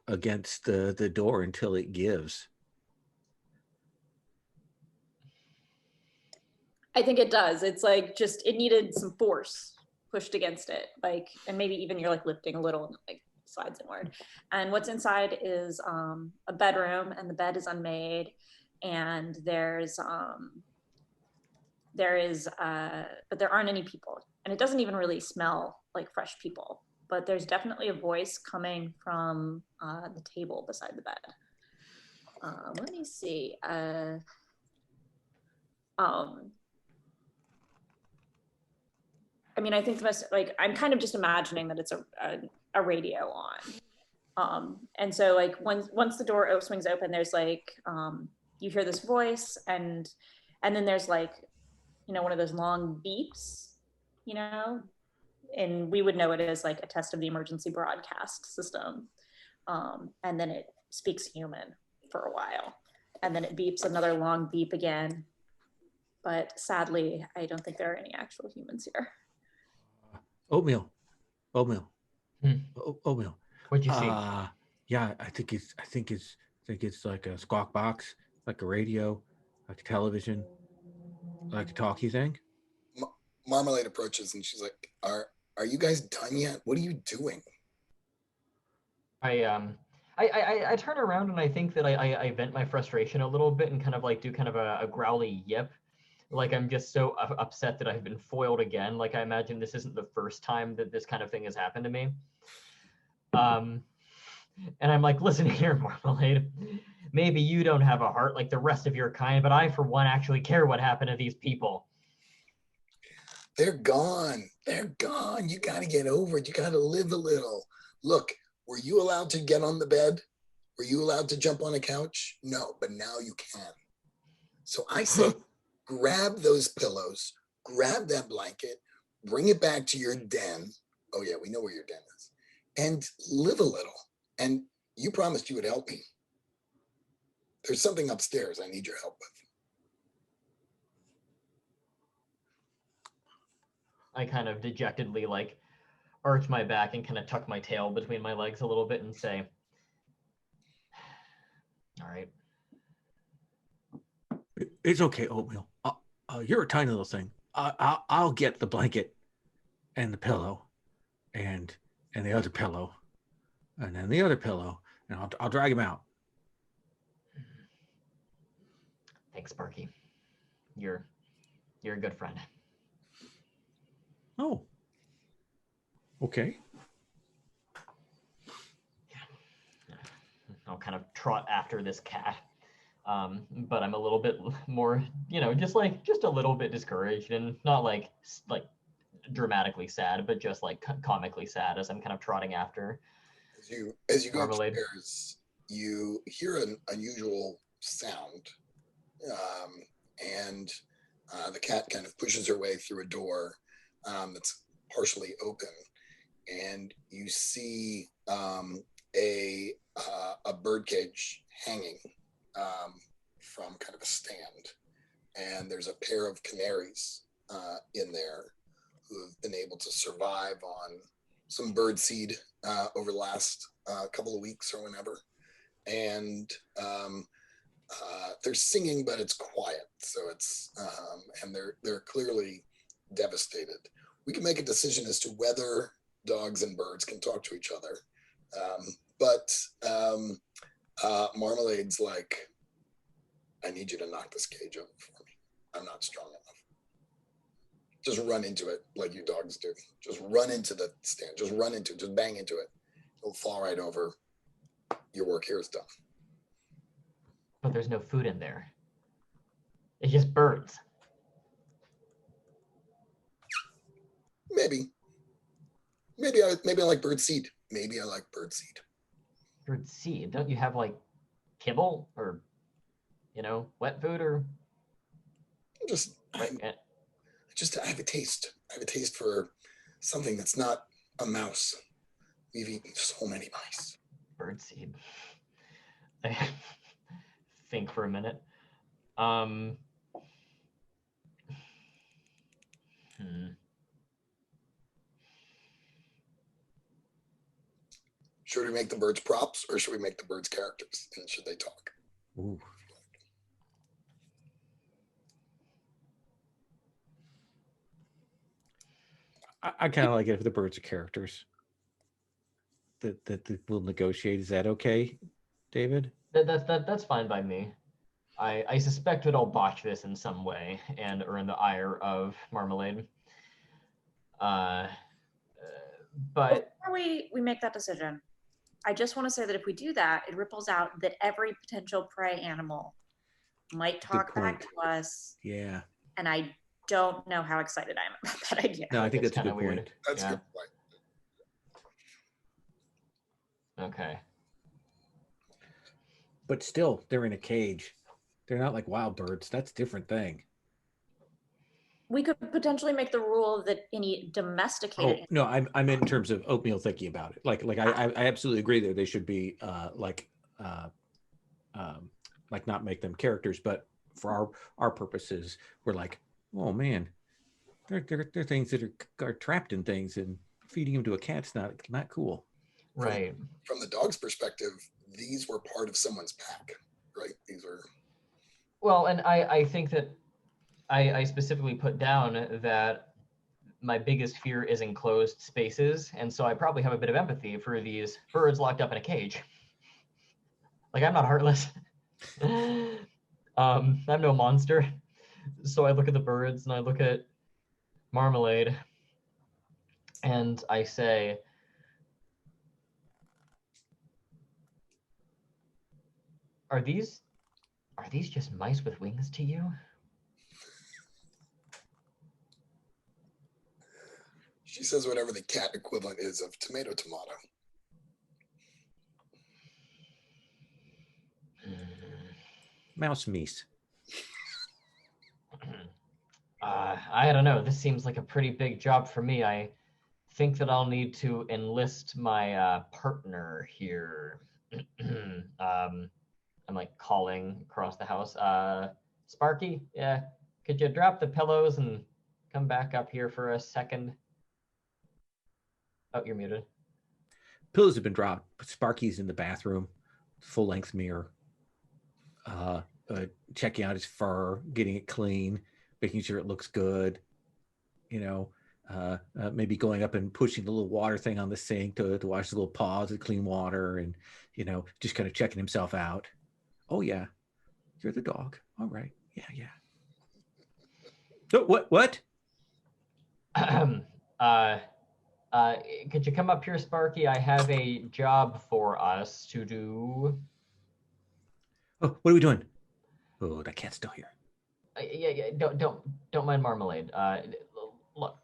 against the door until it gives. I think it does. It's like just it needed some force pushed against it, like, and maybe even you're like lifting a little and it, like, slides inward. And what's inside is a bedroom, and the bed is unmade, and but there aren't any people, and it doesn't even really smell like fresh people, but there's definitely a voice coming from the table beside the bed. Let me see. I mean, I think the most, like, I'm kind of just imagining that it's a radio on. And so like once the door swings open, there's like, you hear this voice, and then there's like, one of those long beeps, and we would know it as like a test of the emergency broadcast system. And then it speaks human for a while, and then it beeps another long beep again. But sadly, I don't think there are any actual humans here. Oatmeal. Oatmeal. What'd you see? Yeah, I think it's like a squawk box, like a radio, like a television, like a talkie thing. Marmalade approaches and she's like, "Are you guys done yet? What are you doing?" I turn around and I think that I vent my frustration a little bit and kind of like do kind of a growly yip. Like I'm just so upset that I've been foiled again. Like I imagine this isn't the first time that this kind of thing has happened to me. And I'm like, listen here, Marmalade. Maybe you don't have a heart like the rest of your kind, but I, for one, actually care what happened to these people. They're gone. You got to get over it. You got to live a little. Look, were you allowed to get on the bed? Were you allowed to jump on a couch? No, but now you can. So I say, grab those pillows, grab that blanket, bring it back to your den. Oh yeah, we know where your den is. And live a little. And you promised you would help me. There's something upstairs I need your help with. I kind of dejectedly like arch my back and kind of tuck my tail between my legs a little bit and say, all right. It's okay, Oatmeal. You're a tiny little thing. I'll get the blanket and the pillow and the other pillow and then the other pillow, and I'll drag him out. Thanks, Sparky. You're a good friend. Oh. Okay. I'll kind of trot after this cat. But I'm a little bit more, just a little bit discouraged, and not like dramatically sad, but just like comically sad as I'm kind of trotting after. As you go Marmalade. upstairs, you hear an unusual sound, and the cat kind of pushes her way through a door that's partially open, and you see a birdcage hanging from kind of a stand, and there's a pair of canaries in there who have been able to survive on some bird seed over the last couple of weeks or whenever, and they're singing, but it's quiet, so it's and they're clearly devastated. We can make a decision as to whether dogs and birds can talk to each other, but Marmalade's like, I need you to knock this cage over for me. I'm not strong enough. Just run into it like you dogs do. Just run into the stand. Just run into it. Just bang into it. It'll fall right over. Your work here is done. But there's no food in there. It's just birds. Maybe I like bird seed. Maybe I like bird seed. Bird seed? Don't you have like kibble or wet food or? I have a taste. I have a taste for something that's not a mouse. We've eaten so many mice. Bird seed. I think for a minute. Should we make the birds props or should we make the birds characters? And should they talk? Ooh. I kind of like it if the birds are characters. That we'll negotiate. Is that okay, David? That's fine by me. I suspect that I'll botch this in some way and earn the ire of Marmalade. But before we make that decision, I just want to say that if we do that, it ripples out that every potential prey animal might talk back to us. Yeah. And I don't know how excited I am about that idea. No, I think that's a kind good of weird. point. That's a good point. Okay. But still, they're in a cage. They're not like wild birds. That's a different thing. We could potentially make the rule that any domesticated. Oh no, I'm in terms of Oatmeal thinking about it. Like I absolutely agree that they should be like not make them characters, but for our purposes, we're like, oh man, they're things that are trapped in things, and feeding them to a cat's not cool. Right. From the dog's perspective, these were part of someone's pack, right? These were. Well, and I think that I specifically put down that my biggest fear is enclosed spaces, and so I probably have a bit of empathy for these birds locked up in a cage. Like, I'm not heartless. I'm no monster. So I look at the birds and I look at Marmalade and I say, are these just mice with wings to you? She says whatever the cat equivalent is of tomato. Mouse Meese. I don't know. This seems like a pretty big job for me. I think that I'll need to enlist my partner here. I'm like calling across the house. Sparky, yeah, could you drop the pillows and come back up here for a second? Oh, you're muted. Pillows have been dropped, but Sparky's in the bathroom, full length mirror, checking out his fur, getting it clean, making sure it looks good. Maybe going up and pushing the little water thing on the sink to wash the little paws of clean water, and just kind of checking himself out. Oh yeah, you're the dog. All right, yeah. Oh, what? Could you come up here, Sparky? I have a job for us to do. Oh, what are we doing? Oh, that cat's still here. Yeah. Don't mind Marmalade. Look,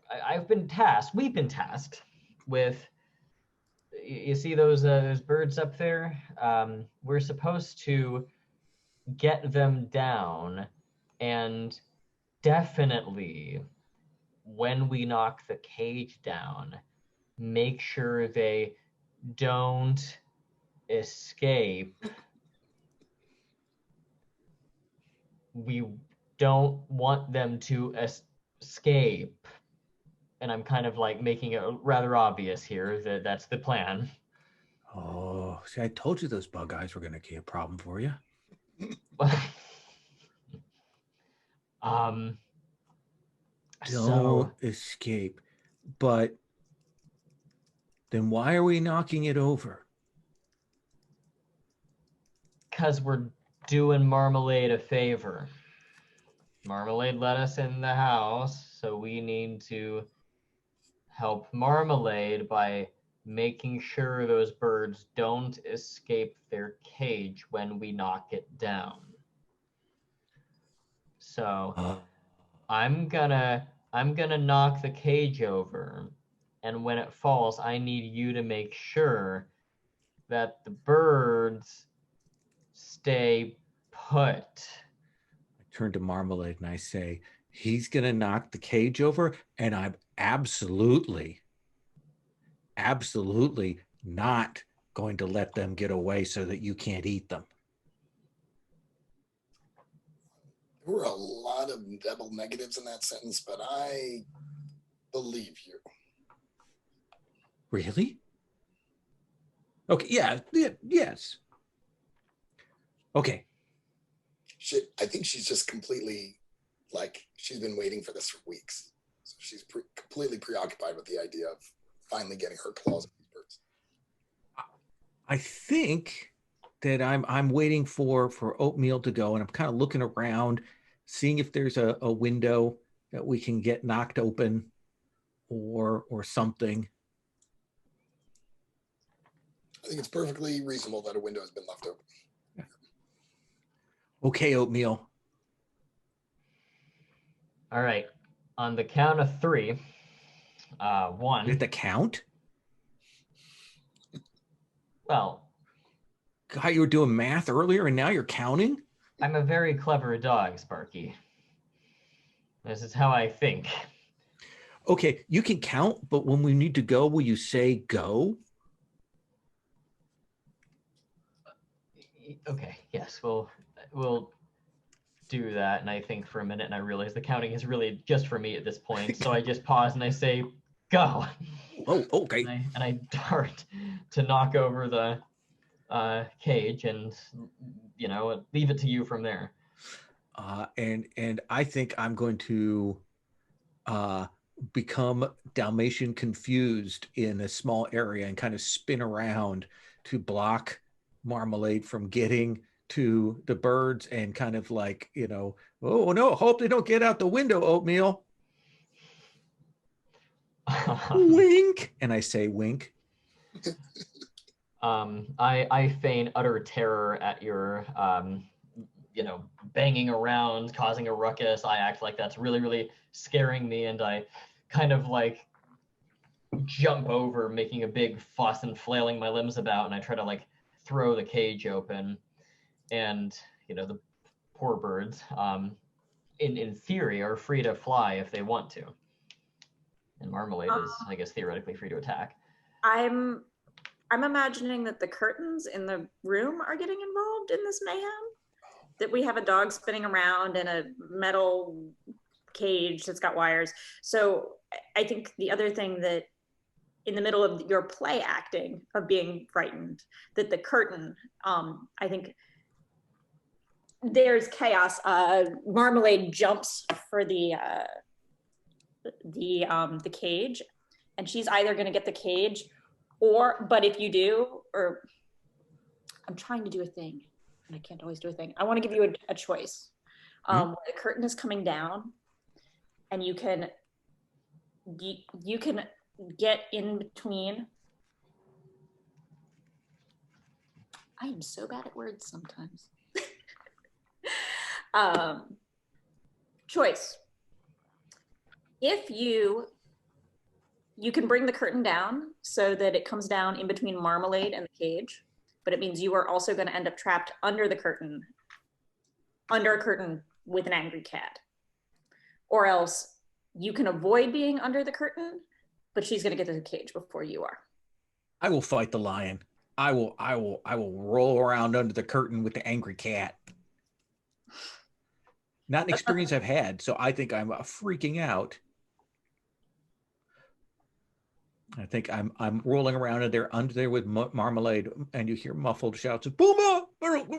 we've been tasked with. You see those birds up there? We're supposed to get them down, and definitely, when we knock the cage down, make sure they don't escape. We don't want them to escape. And I'm kind of like making it rather obvious here that that's the plan. Oh, see, I told you those bug eyes were going to be a problem for you. Don't escape. But then why are we knocking it over? Because we're doing Marmalade a favor. Marmalade let us in the house, so we need to help Marmalade by making sure those birds don't escape their cage when we knock it down. So I'm gonna knock the cage over, and when it falls, I need you to make sure that the birds stay put. I turn to Marmalade and I say, he's going to knock the cage over, and I'm absolutely not going to let them get away so that you can't eat them. There were a lot of double negatives in that sentence, but I believe you. Really? Okay, yes. Okay. I think she's just completely, she's been waiting for this for weeks. So she's completely preoccupied with the idea of finally getting her claws on these birds. I think that I'm waiting for Oatmeal to go, and I'm kind of looking around, seeing if there's a window that we can get knocked open or something. I think it's perfectly reasonable that a window has been left open. Yeah. Okay, Oatmeal. All right. On the count of 3, 1. Did the count? Well, God, you were doing math earlier and now you're counting? I'm a very clever dog, Sparky. This is how I think. Okay, you can count, but when we need to go, will you say go? Okay, yes, we'll do that. And I think for a minute, and I realize the counting is really just for me at this point. So I just pause and I say, go. Oh, okay. And I dart to knock over the cage and, leave it to you from there. And I think I'm going to become Dalmatian confused in a small area and kind of spin around to block Marmalade from getting to the birds, and kind of oh no, hope they don't get out the window, Oatmeal. Wink. And I say wink. I feign utter terror at your banging around, causing a ruckus. I act like that's really, really scaring me, and I kind of jump over, making a big fuss and flailing my limbs about, and I try to throw the cage open, and the poor birds, in theory, are free to fly if they want to. And Marmalade is, I guess, theoretically free to attack. I'm imagining that the curtains in the room are getting involved in this mayhem. That we have a dog spinning around in a metal cage that's got wires. So I think the other thing that in the middle of your play acting of being frightened, that the curtain, I think there's chaos. Marmalade jumps for the cage, and she's either going to get the cage, but if you do, or I'm trying to do a thing, and I can't always do a thing. I want to give you a choice. The curtain is coming down, and you can get in between. I am so bad at words sometimes. Choice. If you can bring the curtain down so that it comes down in between Marmalade and the cage, but it means you are also going to end up trapped under a curtain with an angry cat. Or else you can avoid being under the curtain, but she's going to get to the cage before you are. I will fight the lion. I will roll around under the curtain with the angry cat. Not an experience I've had, so I think I'm freaking out. I think I'm rolling around under there with Marmalade, and you hear muffled shouts of "Booma!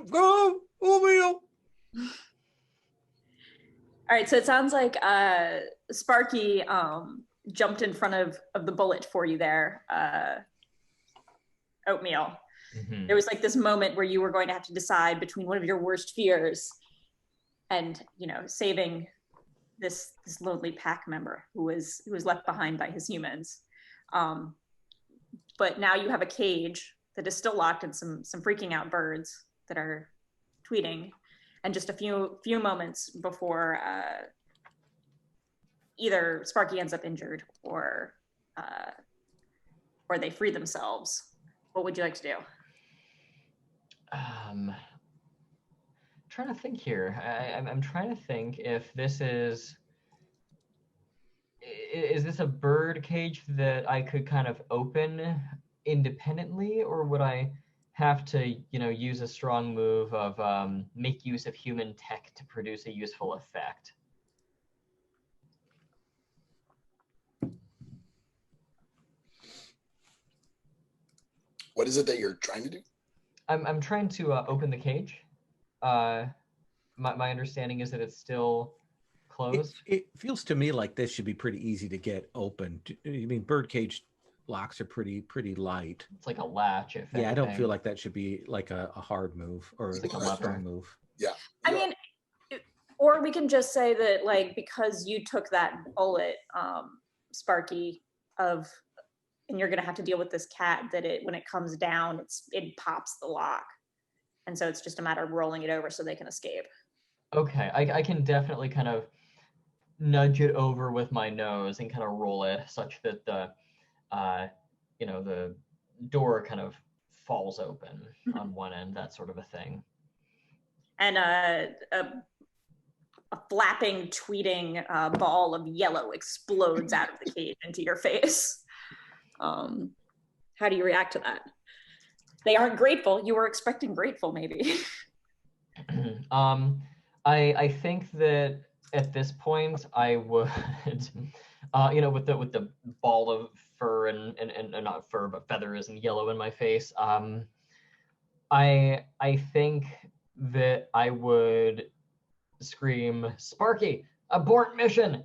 Go! All right, so it sounds like Sparky jumped in front of the bullet for you there, Oatmeal. Mm-hmm. There was like this moment where you were going to have to decide between one of your worst fears and, saving this lonely pack member who was left behind by his humans. But now you have a cage that is still locked and some freaking out birds that are tweeting, and just a few moments before either Sparky ends up injured or they free themselves. What would you like to do? Trying to think here. I'm trying to think if this is this a bird cage that I could kind of open independently, or would I have to, use a strong move of make use of human tech to produce a useful effect? What is it that you're trying to do? I'm trying to open the cage. My understanding is that it's still closed. It feels to me like this should be pretty easy to get open. I mean, birdcage locks are pretty light. It's like a latch. If anything. I don't feel like that should be like a hard move or like a strong move. Yeah. I mean, or we can just say that, like, because you took that bullet, Sparky, and you're gonna have to deal with this cat, that when it comes down, it pops the lock. And so it's just a matter of rolling it over so they can escape. Okay, I can definitely kind of nudge it over with my nose and kind of roll it such that the door kind of falls open on one end, that sort of a thing. And a flapping, tweeting ball of yellow explodes out of the cage into your face. How do you react to that? They aren't grateful. You were expecting grateful, maybe. I think that at this point I would, with the ball of fur and not fur but feathers and yellow in my face, I think that I would scream, "Sparky, abort mission!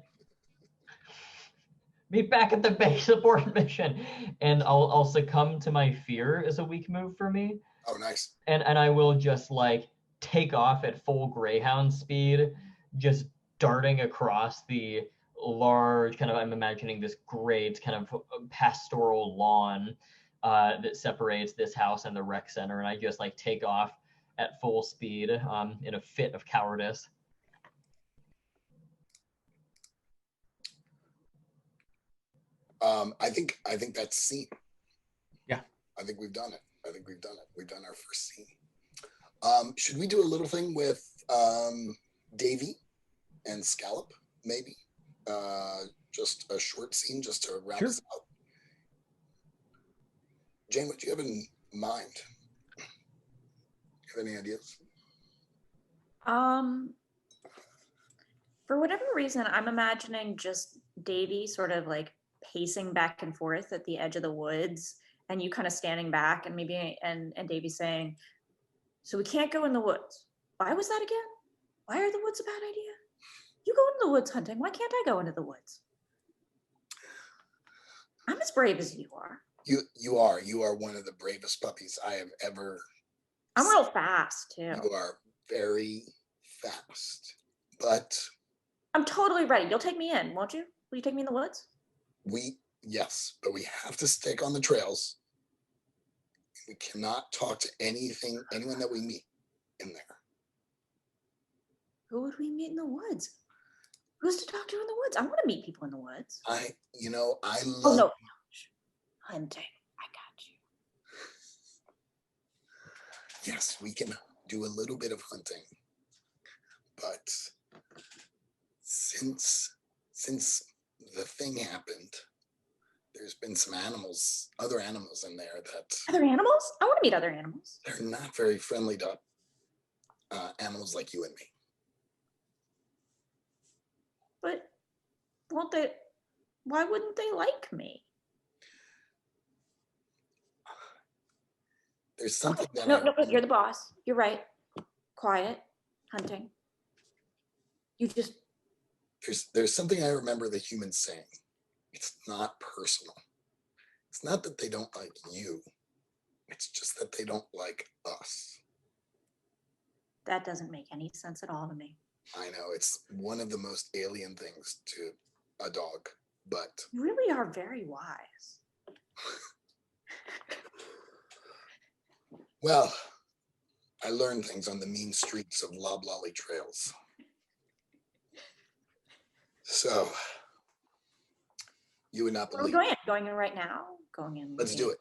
Meet back at the base, abort mission!" And I'll succumb to my fear as a weak move for me. Oh, nice. And I will just take off at full greyhound speed, just darting across the large I'm imagining this great kind of pastoral lawn that separates this house and the rec center. And I just take off at full speed in a fit of cowardice. I think that's scene. Yeah. I think we've done it. We've done our first scene. Should we do a little thing with Davy and Scallop, maybe. Just a short scene just to wrap Sure. us out. Jane, what do you have in mind? You have any ideas? For whatever reason, I'm imagining just Davy sort of like pacing back and forth at the edge of the woods, and you kind of standing back, and maybe and Davy saying, "So we can't go in the woods. Why was that again? Why are the woods a bad idea? You go into the woods hunting. Why can't I go into the woods? I'm as brave as you are. You are one of the bravest puppies I have ever. I'm real fast too. You are very fast, but I'm totally ready. You'll take me in, won't you? Will you take me in the woods? yes, but we have to stick on the trails. We cannot talk to anyone that we meet in there. Who would we meet in the woods? Who's to talk to in the woods? I want to meet people in the woods. I Oh love. no, hunting. I got you. Yes, we can do a little bit of hunting, but since the thing happened, there's been some other animals in there that Other animals? I want to meet other animals. they're not very friendly to animals like you and me. But won't they? Why wouldn't they like me? There's something that No, you're the boss. You're right. Quiet, hunting. You just there's something I remember the humans saying. It's not personal. It's not that they don't like you. It's just that they don't like us. that doesn't make any sense at all to me. I know it's one of the most alien things to a dog, but You really are very wise. well, I learned things on the mean streets of Loblolly trails. So you would not Where are we believe. going? Going in right now? Going in. Let's do it.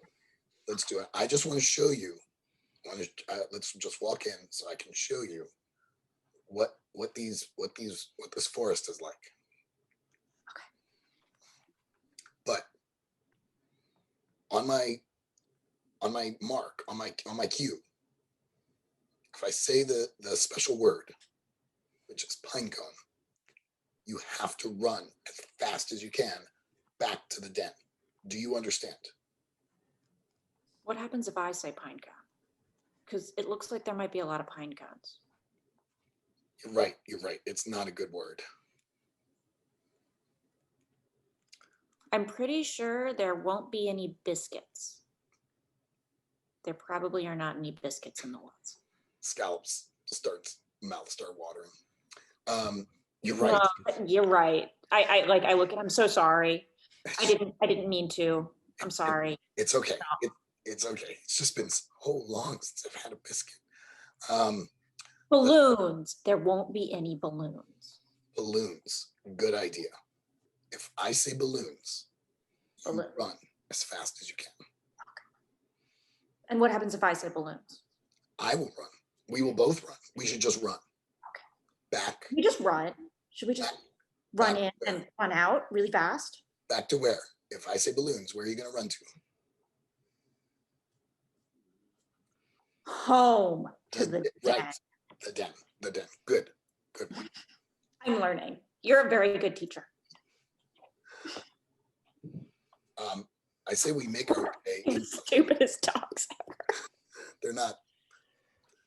Let's do it. I just want to show you. Let's just walk in so I can show you what this forest is like. Okay. But on my mark, on my cue, if I say the special word, which is pinecone, you have to run as fast as you can back to the den. Do you understand? What happens if I say pine cone? Because it looks like there might be a lot of pine cones. You're right. You're right. It's not a good word. I'm pretty sure there won't be any biscuits. There probably are not any biscuits in the woods. Mouth start watering. You're right. No, you're right. I look at. I'm so sorry. I didn't mean to. I'm sorry. It's okay. It's okay. It's just been so long since I've had a biscuit. Balloons. There won't be any balloons. Balloons. Good idea. If I say balloons, you Balloon. run as fast as you can. And what happens if I say balloons? I will run. We will both run. We should just run. Okay. Back. We just run. Should we just run in and run out really fast? Back to where? If I say balloons, where are you going to run to? Home to the den. Right. The den. Good. I'm learning. You're a very good teacher. I say we make our way. Stupidest dogs ever. They're not.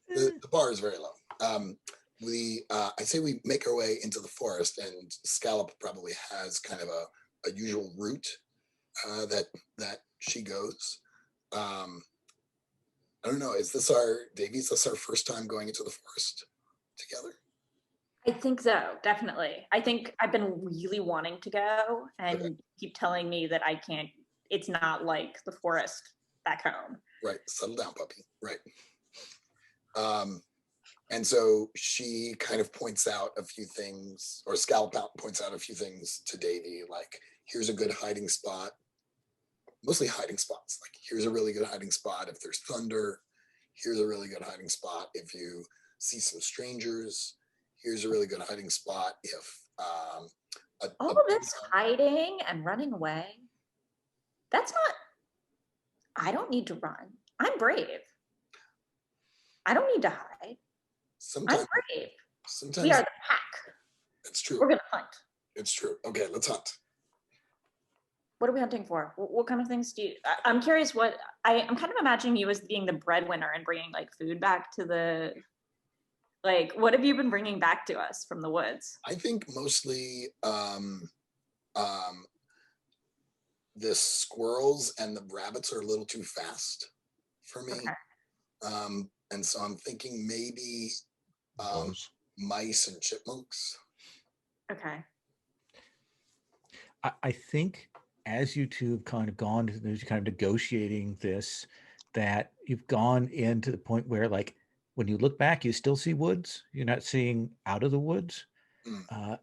The bar is very low. I say we make our way into the forest, and Scallop probably has kind of a usual route that she goes. I don't know. Is this our first time going into the forest together? I think so, definitely. I think I've been really wanting to go and keep telling me that I can't. It's not like the forest back home. Right. Settle down, puppy. Right. And so she kind of points out a few things, or Scallop points out a few things to Davy, like, here's a good hiding spot. Mostly hiding spots. Like, here's a really good hiding spot if there's thunder. Here's a really good hiding spot if you see some strangers. Here's a really good hiding spot if All of this hiding and running away, that's not, I don't need to run. I'm brave. I don't need to hide. I'm sometimes brave. sometimes We are the pack. it's true. We're gonna hunt. It's true. Okay, let's hunt. What are we hunting for? What kind of things do you, I'm curious what, I'm kind of imagining you as being the breadwinner and bringing like food back to the, like, what have you been bringing back to us from the woods? I think mostly the squirrels and the rabbits are a little too fast for me. Okay. And so I'm thinking maybe Those. mice and chipmunks. Okay. I think as you two have kind of gone to kind of negotiating this, that you've gone into the point where, like, when you look back, you still see woods. You're not seeing out of the woods.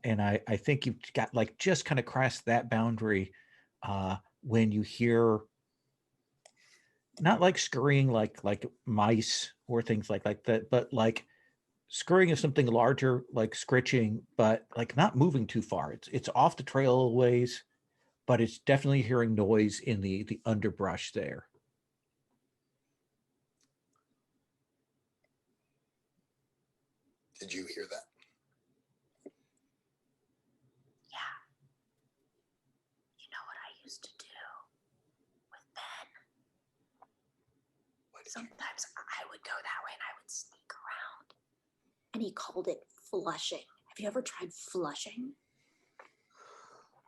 And I think you've got like just kind of crossed that boundary when you hear not like scurrying like mice or things like that, but like scurrying of something larger, like scritching, but like not moving too far. It's off the trail a ways, but it's definitely hearing noise in the underbrush there. Did you hear that? Yeah. You know what I used to do with Ben? Sometimes I would go that way and I would sneak around. And he called it flushing. Have you ever tried flushing?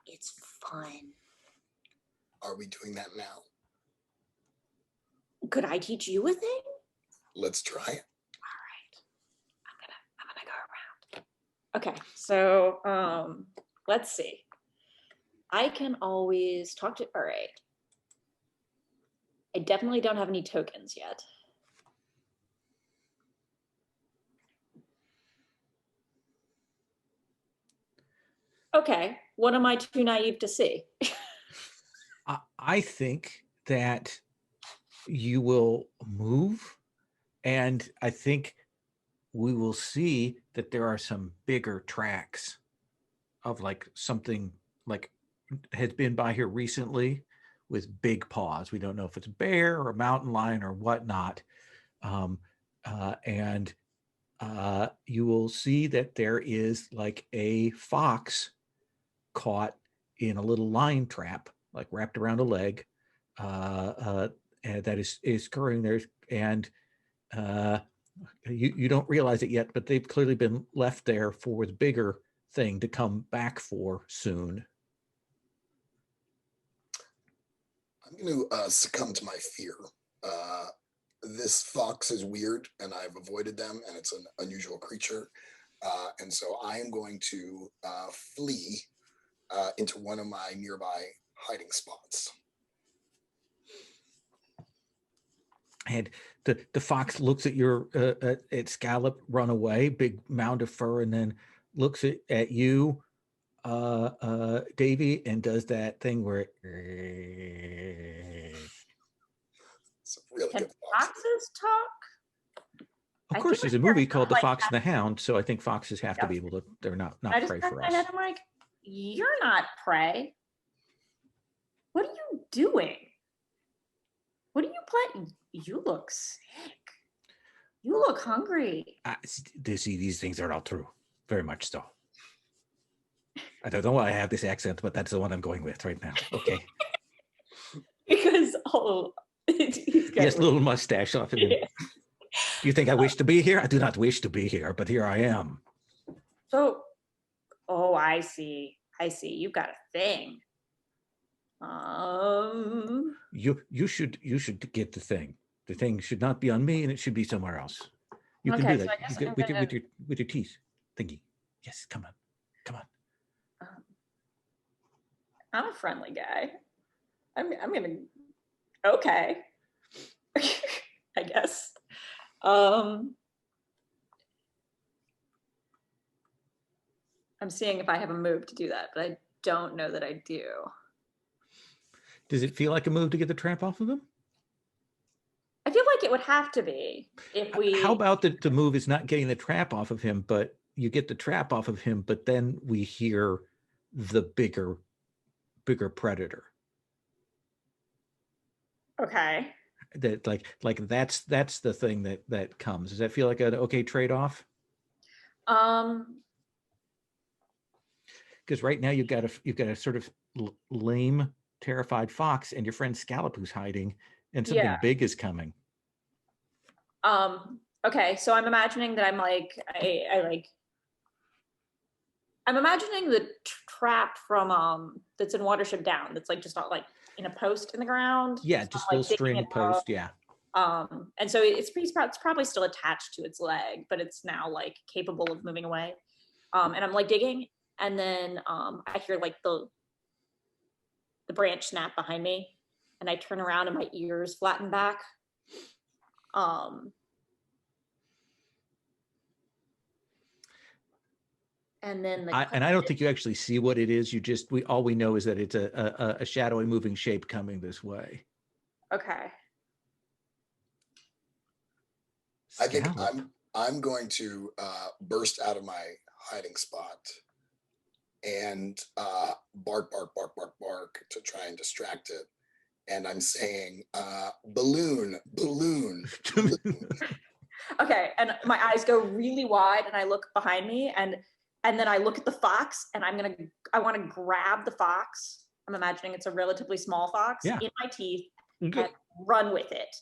It's fun. Are we doing that now? Could I teach you a thing? Let's try it. All right. I'm gonna go around. Okay, so let's see. I can always talk to, all right. I definitely don't have any tokens yet. Okay, what am I too naive to see? I think that you will move, and I think we will see that there are some bigger tracks of like something like has been by here recently with big paws. We don't know if it's a bear or a mountain lion or whatnot. And you will see that there is like a fox caught in a little line trap, like wrapped around a leg, and that is scurrying there. And you don't realize it yet, but they've clearly been left there for the bigger thing to come back for soon. I'm going to succumb to my fear. This fox is weird, and I've avoided them, and it's an unusual creature. And so I am going to flee into one of my nearby hiding spots. And the fox looks at your at Scallop run away, big mound of fur, and then looks at you, Davy, and does that thing where It's a really Can good fox. foxes talk? of I course feel there's like a movie they're called The like Fox and the Hound, so I think foxes have to Yep. be able to, they're not I just prey cracked for my us. head. I'm like, you're not prey. What are you doing? What are you playing? You look sick. You look hungry. These things are all true, very much so. I don't know why I have this accent, but that's the one I'm going with right now. Okay. Because he's got Yes, little mustache off of him. Yeah. Do you think I wish to be here? I do not wish to be here, but here I am. So, oh, I see. I see. You got a thing. You should get the thing. The thing should not be on me, and it should be somewhere else. You can Okay, do so that. I guess You I'm get- gonna- with your teeth thingy. Yes, come on. I'm a friendly guy. I'm gonna. Okay. I guess. I'm seeing if I have a move to do that, but I don't know that I do. Does it feel like a move to get the trap off of him? I feel like it would have to be if we. How about the move is not getting the trap off of him, but you get the trap off of him, but then we hear the bigger predator. Okay. That that's the thing that comes. Does that feel like an okay trade-off? Because right now you've got a sort of lame, terrified fox, and your friend Scallop who's hiding, and something big is coming. Okay, so I'm imagining that I'm like I'm imagining the trap from that's in Watership Down. That's like just not like in a post in the ground. Yeah, it's just not, little like, string post. out. Yeah. And so it's probably still attached to its leg, but it's now like capable of moving away. And I'm like digging, and then I hear like the branch snap behind me, and I turn around and my ears flatten back. And then I don't think you actually see what it is. You just all we know is that it's a shadowy moving shape coming this way. Okay. I think Scallop. I'm going to burst out of my hiding spot and bark to try and distract it. And I'm saying, balloon. Okay, and my eyes go really wide, and I look behind me, and then I look at the fox, and I want to grab the fox. I'm imagining it's a relatively small fox in my teeth and run with it.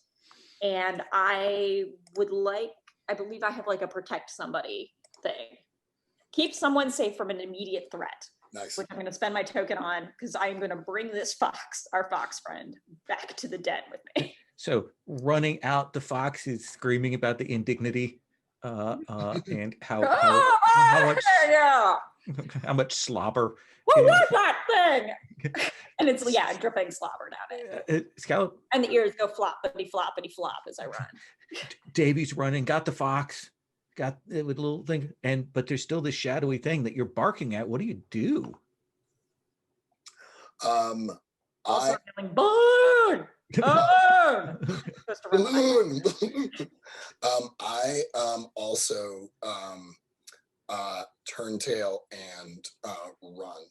And I believe I have like a protect somebody thing. Keep someone safe from an immediate threat. Nice. Which I'm going to spend my token on, because I'm going to bring this fox, our fox friend, back to the den with me. So running out, the fox is screaming about the indignity and how much slobber. What was that thing? And it's dripping slobber down it. Scallop. And the ears go floppity flop as I run. Davy's running, got the fox, got it with a little thing, but there's still this shadowy thing that you're barking at. What do you do? Also yelling, balloon! Balloon! I also turn tail and run.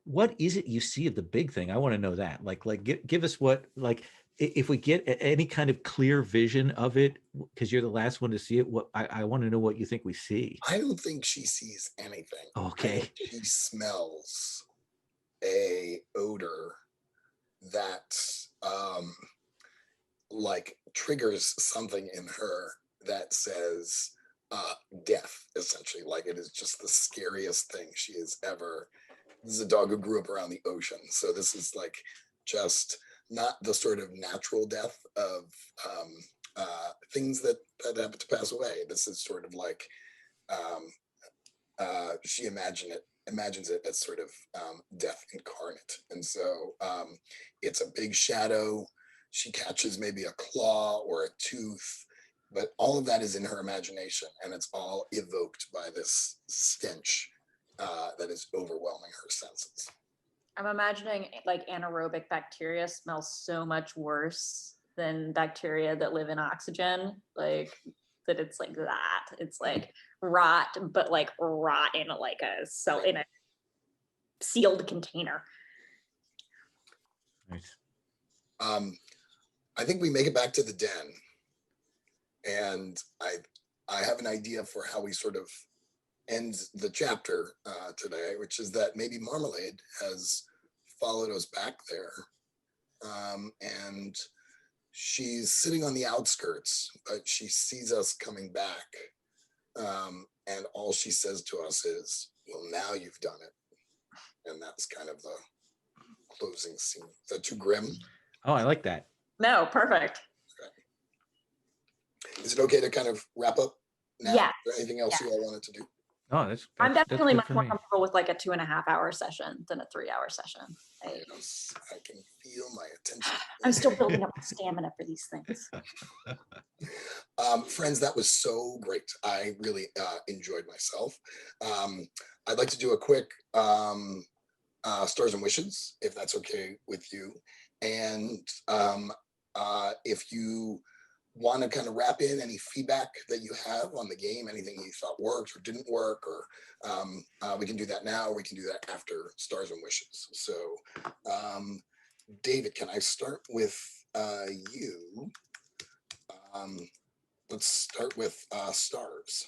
What is it you see of the big thing? I want to know that. Like give us what, like, if we get any kind of clear vision of it, because you're the last one to see it. What I want to know what you think we see. I don't think she sees anything. Okay. She smells a odor that like triggers something in her that says death, essentially. Like, it is just the scariest thing she has ever. This is a dog who grew up around the ocean, so this is like just not the sort of natural death of things that happen to pass away. This is sort of like she imagines it as sort of death incarnate. And so it's a big shadow. She catches maybe a claw or a tooth, but all of that is in her imagination, and it's all evoked by this stench that is overwhelming her senses. I'm imagining like anaerobic bacteria smells so much worse than bacteria that live in oxygen. Like, that it's like that. It's like rot, but like rot in in a sealed container. Nice. I think we make it back to the den, and I have an idea for how we sort of end the chapter today, which is that maybe Marmalade has followed us back there, and she's sitting on the outskirts, but she sees us coming back, and all she says to us is, "Well, now you've done it," and that's kind of the closing scene. Is that too grim? Oh, I like that. No, perfect. Okay. Is it okay to kind of wrap up now? Yeah. Is there anything else you all wanted to do? Oh, that's I'm definitely that's much more comfortable with like a 2.5 hour session than a 3 hour session. Yes, I can feel my attention. I'm still building up stamina for these things. Friends, that was so great. I really enjoyed myself. I'd like to do a quick stars and wishes, if that's okay with you. And if you want to kind of wrap in any feedback that you have on the game, anything you thought worked or didn't work, or we can do that now, or we can do that after Stars and Wishes. So David, can I start with you? Let's start with Stars.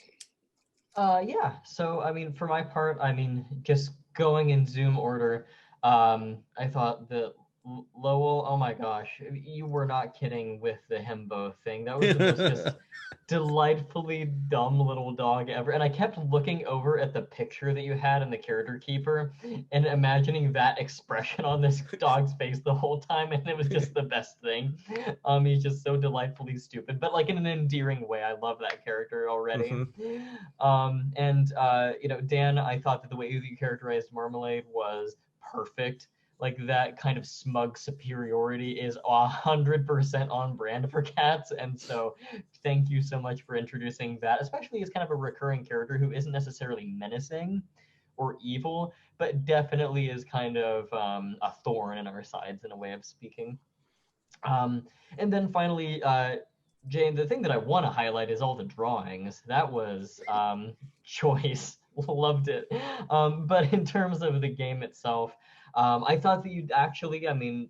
Yeah, so I mean, for my part, I mean, just going in Zoom order, I thought that Lowell, oh my gosh, you were not kidding with the himbo thing. That was the most just delightfully dumb little dog ever. And I kept looking over at the picture that you had in the character keeper and imagining that expression on this dog's face the whole time, and it was just the best thing. He's just so delightfully stupid, but like in an endearing way. I love that character already. And you know, Dan, I thought that the way you characterized Marmalade was perfect. Like that kind of smug superiority is 100% on brand for cats, and so thank you so much for introducing that, especially as kind of a recurring character who isn't necessarily menacing or evil, but definitely is kind of a thorn in our sides in a way of speaking. And then finally, Jane, the thing that I want to highlight is all the drawings. That was choice. Loved it. But in terms of the game itself, I thought that you'd actually, I mean,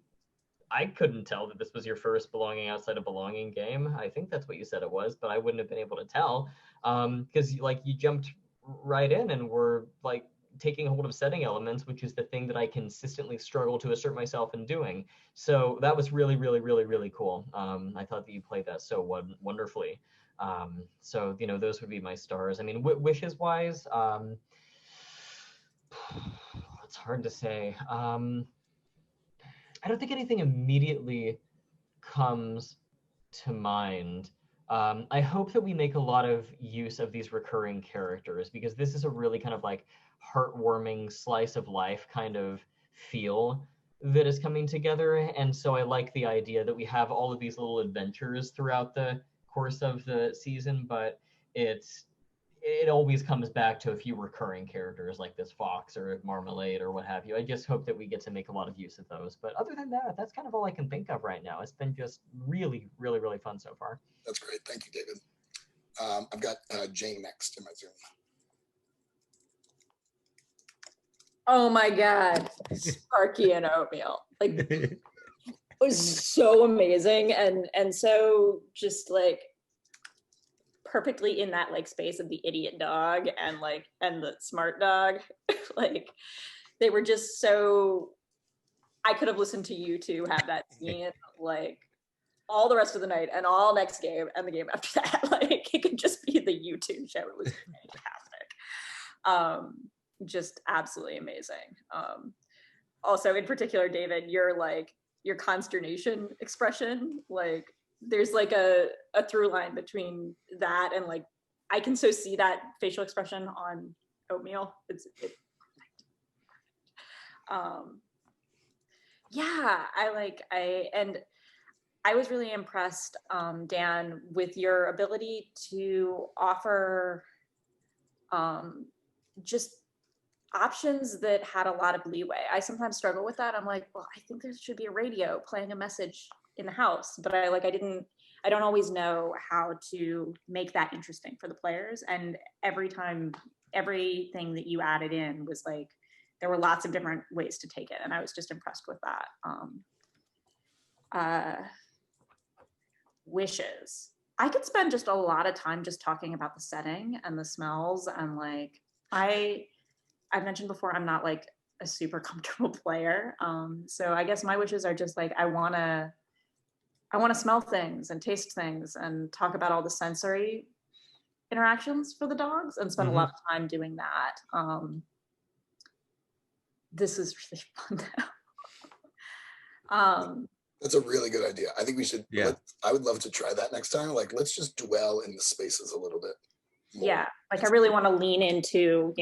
I couldn't tell that this was your first Belonging Outside of Belonging game. I think that's what you said it was, but I wouldn't have been able to tell because like you jumped right in and were like taking hold of setting elements, which is the thing that I consistently struggle to assert myself in doing. So that was really, really, really, really cool. I thought that you played that so wonderfully. So, you know, those would be my stars. I mean, wishes wise, it's hard to say. I don't think anything immediately comes to mind. I hope that we make a lot of use of these recurring characters because this is a really kind of like heartwarming slice of life kind of feel that is coming together. And so I like the idea that we have all of these little adventures throughout the course of the season, but it always comes back to a few recurring characters like this fox or Marmalade or what have you. I just hope that we get to make a lot of use of those. But other than that, that's kind of all I can think of right now. It's been just really, really, really fun so far. That's great. Thank you, David. I've got Jane next in my Zoom. Oh my God, Sparky and Oatmeal. Like, it was so amazing and so just like perfectly in that like space of the idiot dog and the smart dog. Like they were just so, I could have listened to you two have that scene like all the rest of the night and all next game and the game after that. Like it could just be the YouTube show. It was fantastic. Just absolutely amazing. Also in particular, David, your consternation expression, like there's like a through line between that and like I can so see that facial expression on Oatmeal. It's perfect. Yeah, I was really impressed, Dan, with your ability to offer just options that had a lot of leeway. I sometimes struggle with that. I'm like, well, I think there should be a radio playing a message in the house, but I don't always know how to make that interesting for the players. And everything that you added in was like, there were lots of different ways to take it. And I was just impressed with that. Wishes. I could spend just a lot of time just talking about the setting and the smells and like, I've mentioned before, I'm not like a super comfortable player. So I guess my wishes are just like, I want to smell things and taste things and talk about all the sensory interactions for the dogs and spend a lot of time doing that. This is really fun though. That's a really good idea. I think we should, Yeah. I would love to try that next time. Like, let's just dwell in the spaces a little bit more. Yeah, like I really want to lean into,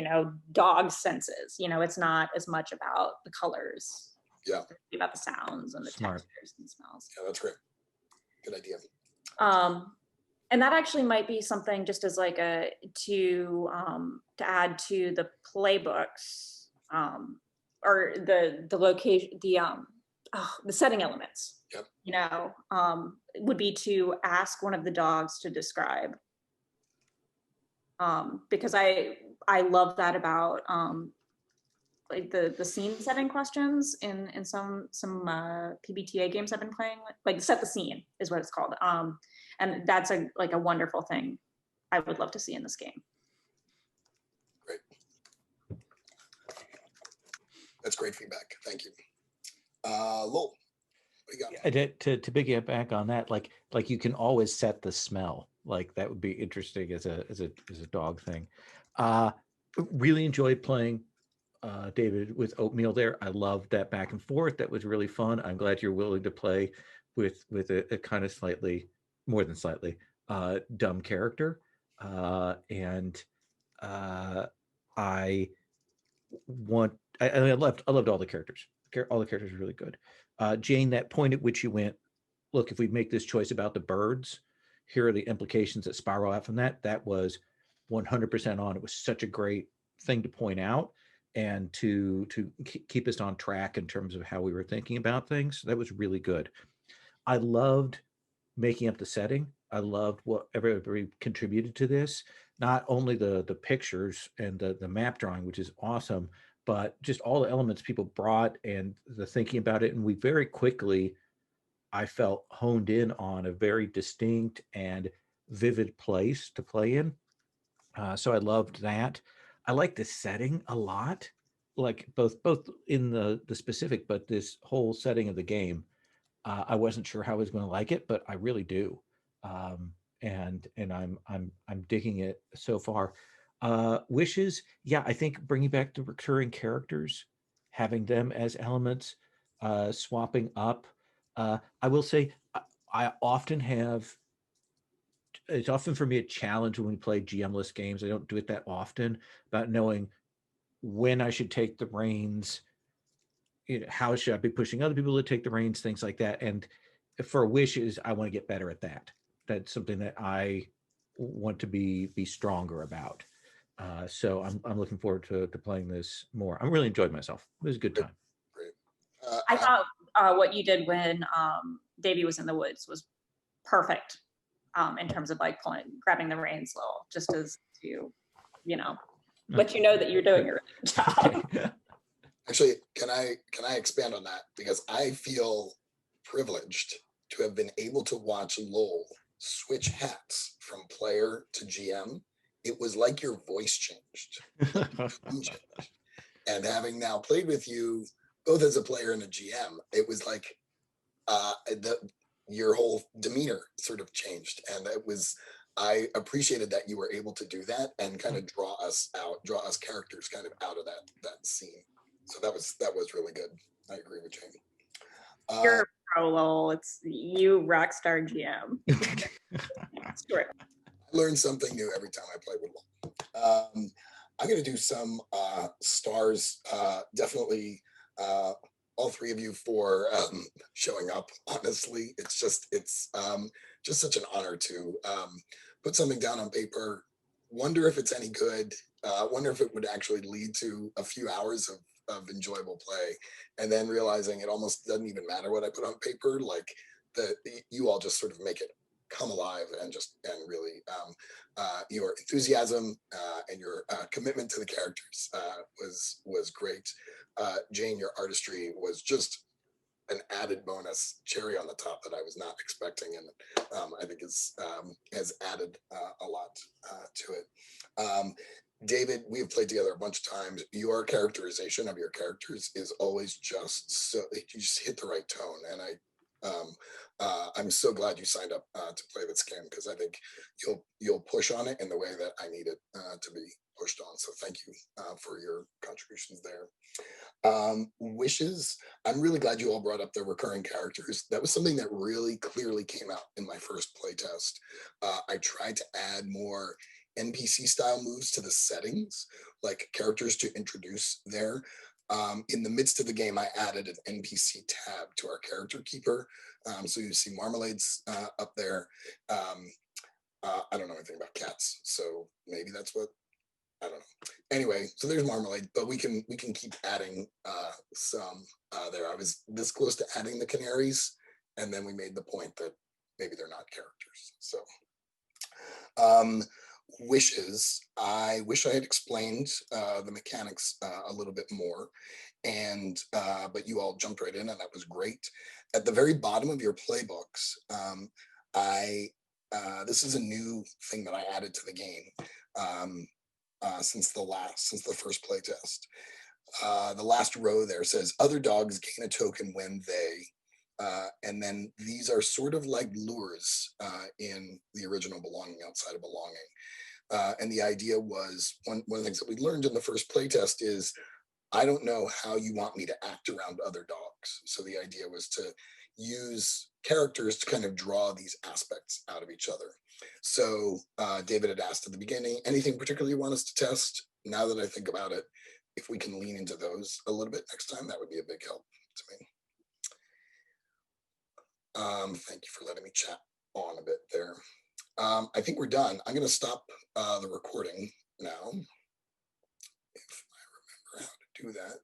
dog senses. It's not as much about the colors. Yeah. It's about the sounds and the textures and smells. Yeah, that's great. Good idea. And that actually might be something just as like to add to the playbooks, or the location, the setting elements. Yep. would be to ask one of the dogs to describe. Because I love that about like the scene setting questions in some PBTA games I've been playing, like set the scene is what it's called. And that's a wonderful thing I would love to see in this game. Great. That's great feedback. Thank you. Lowell, what do you got? To piggyback on that, like you can always set the smell. Like that would be interesting as a dog thing. Really enjoyed playing David with Oatmeal there. I loved that back and forth. That was really fun. I'm glad you're willing to play with a kind of slightly, more than slightly, dumb character. I loved all the characters. All the characters were really good. Jane, that point at which you went, look, if we make this choice about the birds, here are the implications that spiral out from that. That was 100% on. It was such a great thing to point out and to keep us on track in terms of how we were thinking about things. That was really good. I loved making up the setting. I loved what everybody contributed to this. Not only the pictures and the map drawing, which is awesome, but just all the elements people brought and the thinking about it. And we very quickly, I felt, honed in on a very distinct and vivid place to play in. So I loved that. I like the setting a lot, like both in the specific, but this whole setting of the game. I wasn't sure how I was going to like it, but I really do, and I'm digging it so far. Wishes, yeah, I think bringing back the recurring characters, having them as elements, swapping up. I will say I often have. It's often for me a challenge when we play GM-less games. I don't do it that often, about knowing when I should take the reins, how should I be pushing other people to take the reins, things like that. And for wishes, I want to get better at that. That's something that I want to be stronger about. So I'm looking forward to playing this more. I'm really enjoyed myself. It was a good time. Great. I thought what you did when Davey was in the woods was perfect, in terms of like grabbing the reins, Lowell, just as to, let you know that you're doing a really good job. Actually, can I expand on that? Because I feel privileged to have been able to watch Lowell switch hats from player to GM. It was like your voice changed. And having now played with you both as a player and a GM, it was like your whole demeanor sort of changed. And I appreciated that you were able to do that and kind of draw us characters kind of out of that scene. So that was really good. I agree with Jamie. You're a pro, Lowell. It's you, rockstar GM. Sure. I learn something new every time I play with Lowell. I'm going to do some stars. Definitely all three of you for showing up. Honestly, it's just such an honor to put something down on paper. Wonder if it's any good. Wonder if it would actually lead to a few hours of enjoyable play, and then realizing it almost doesn't even matter what I put on paper. Like you all just sort of make it come alive, and really your enthusiasm and your commitment to the characters was great. Jane, your artistry was just an added bonus, cherry on the top that I was not expecting, and I think has added a lot to it. David, we have played together a bunch of times. Your characterization of your characters is always just so, you just hit the right tone, and I'm so glad you signed up to play this game, because I think you'll push on it in the way that I need it to be pushed on. So thank you for your contributions there. Wishes, I'm really glad you all brought up the recurring characters. That was something that really clearly came out in my first playtest. I tried to add more NPC style moves to the settings, like characters to introduce there. In the midst of the game, I added an NPC tab to our character keeper. So you see Marmalades up there. I don't know anything about cats, so maybe that's what, I don't know. Anyway, so there's Marmalade, but we can keep adding some there. I was this close to adding the canaries, And then we made the point that maybe they're not characters. So wishes, I wish I had explained the mechanics a little bit more, and but you all jumped right in, and that was great. At the very bottom of your playbooks, this is a new thing that I added to the game since the first playtest. The last row there says other dogs gain a token when they, and then these are sort of like lures in the original Belonging Outside of Belonging. And the idea was, one of the things that we learned in the first playtest is, I don't know how you want me to act around other dogs. So the idea was to use characters to kind of draw these aspects out of each other. So David had asked at the beginning, anything particularly you want us to test? Now that I think about it, if we can lean into those a little bit next time, that would be a big help to me. Thank you for letting me chat on a bit there. I think we're done. I'm going to stop the recording now, if I remember how to do that.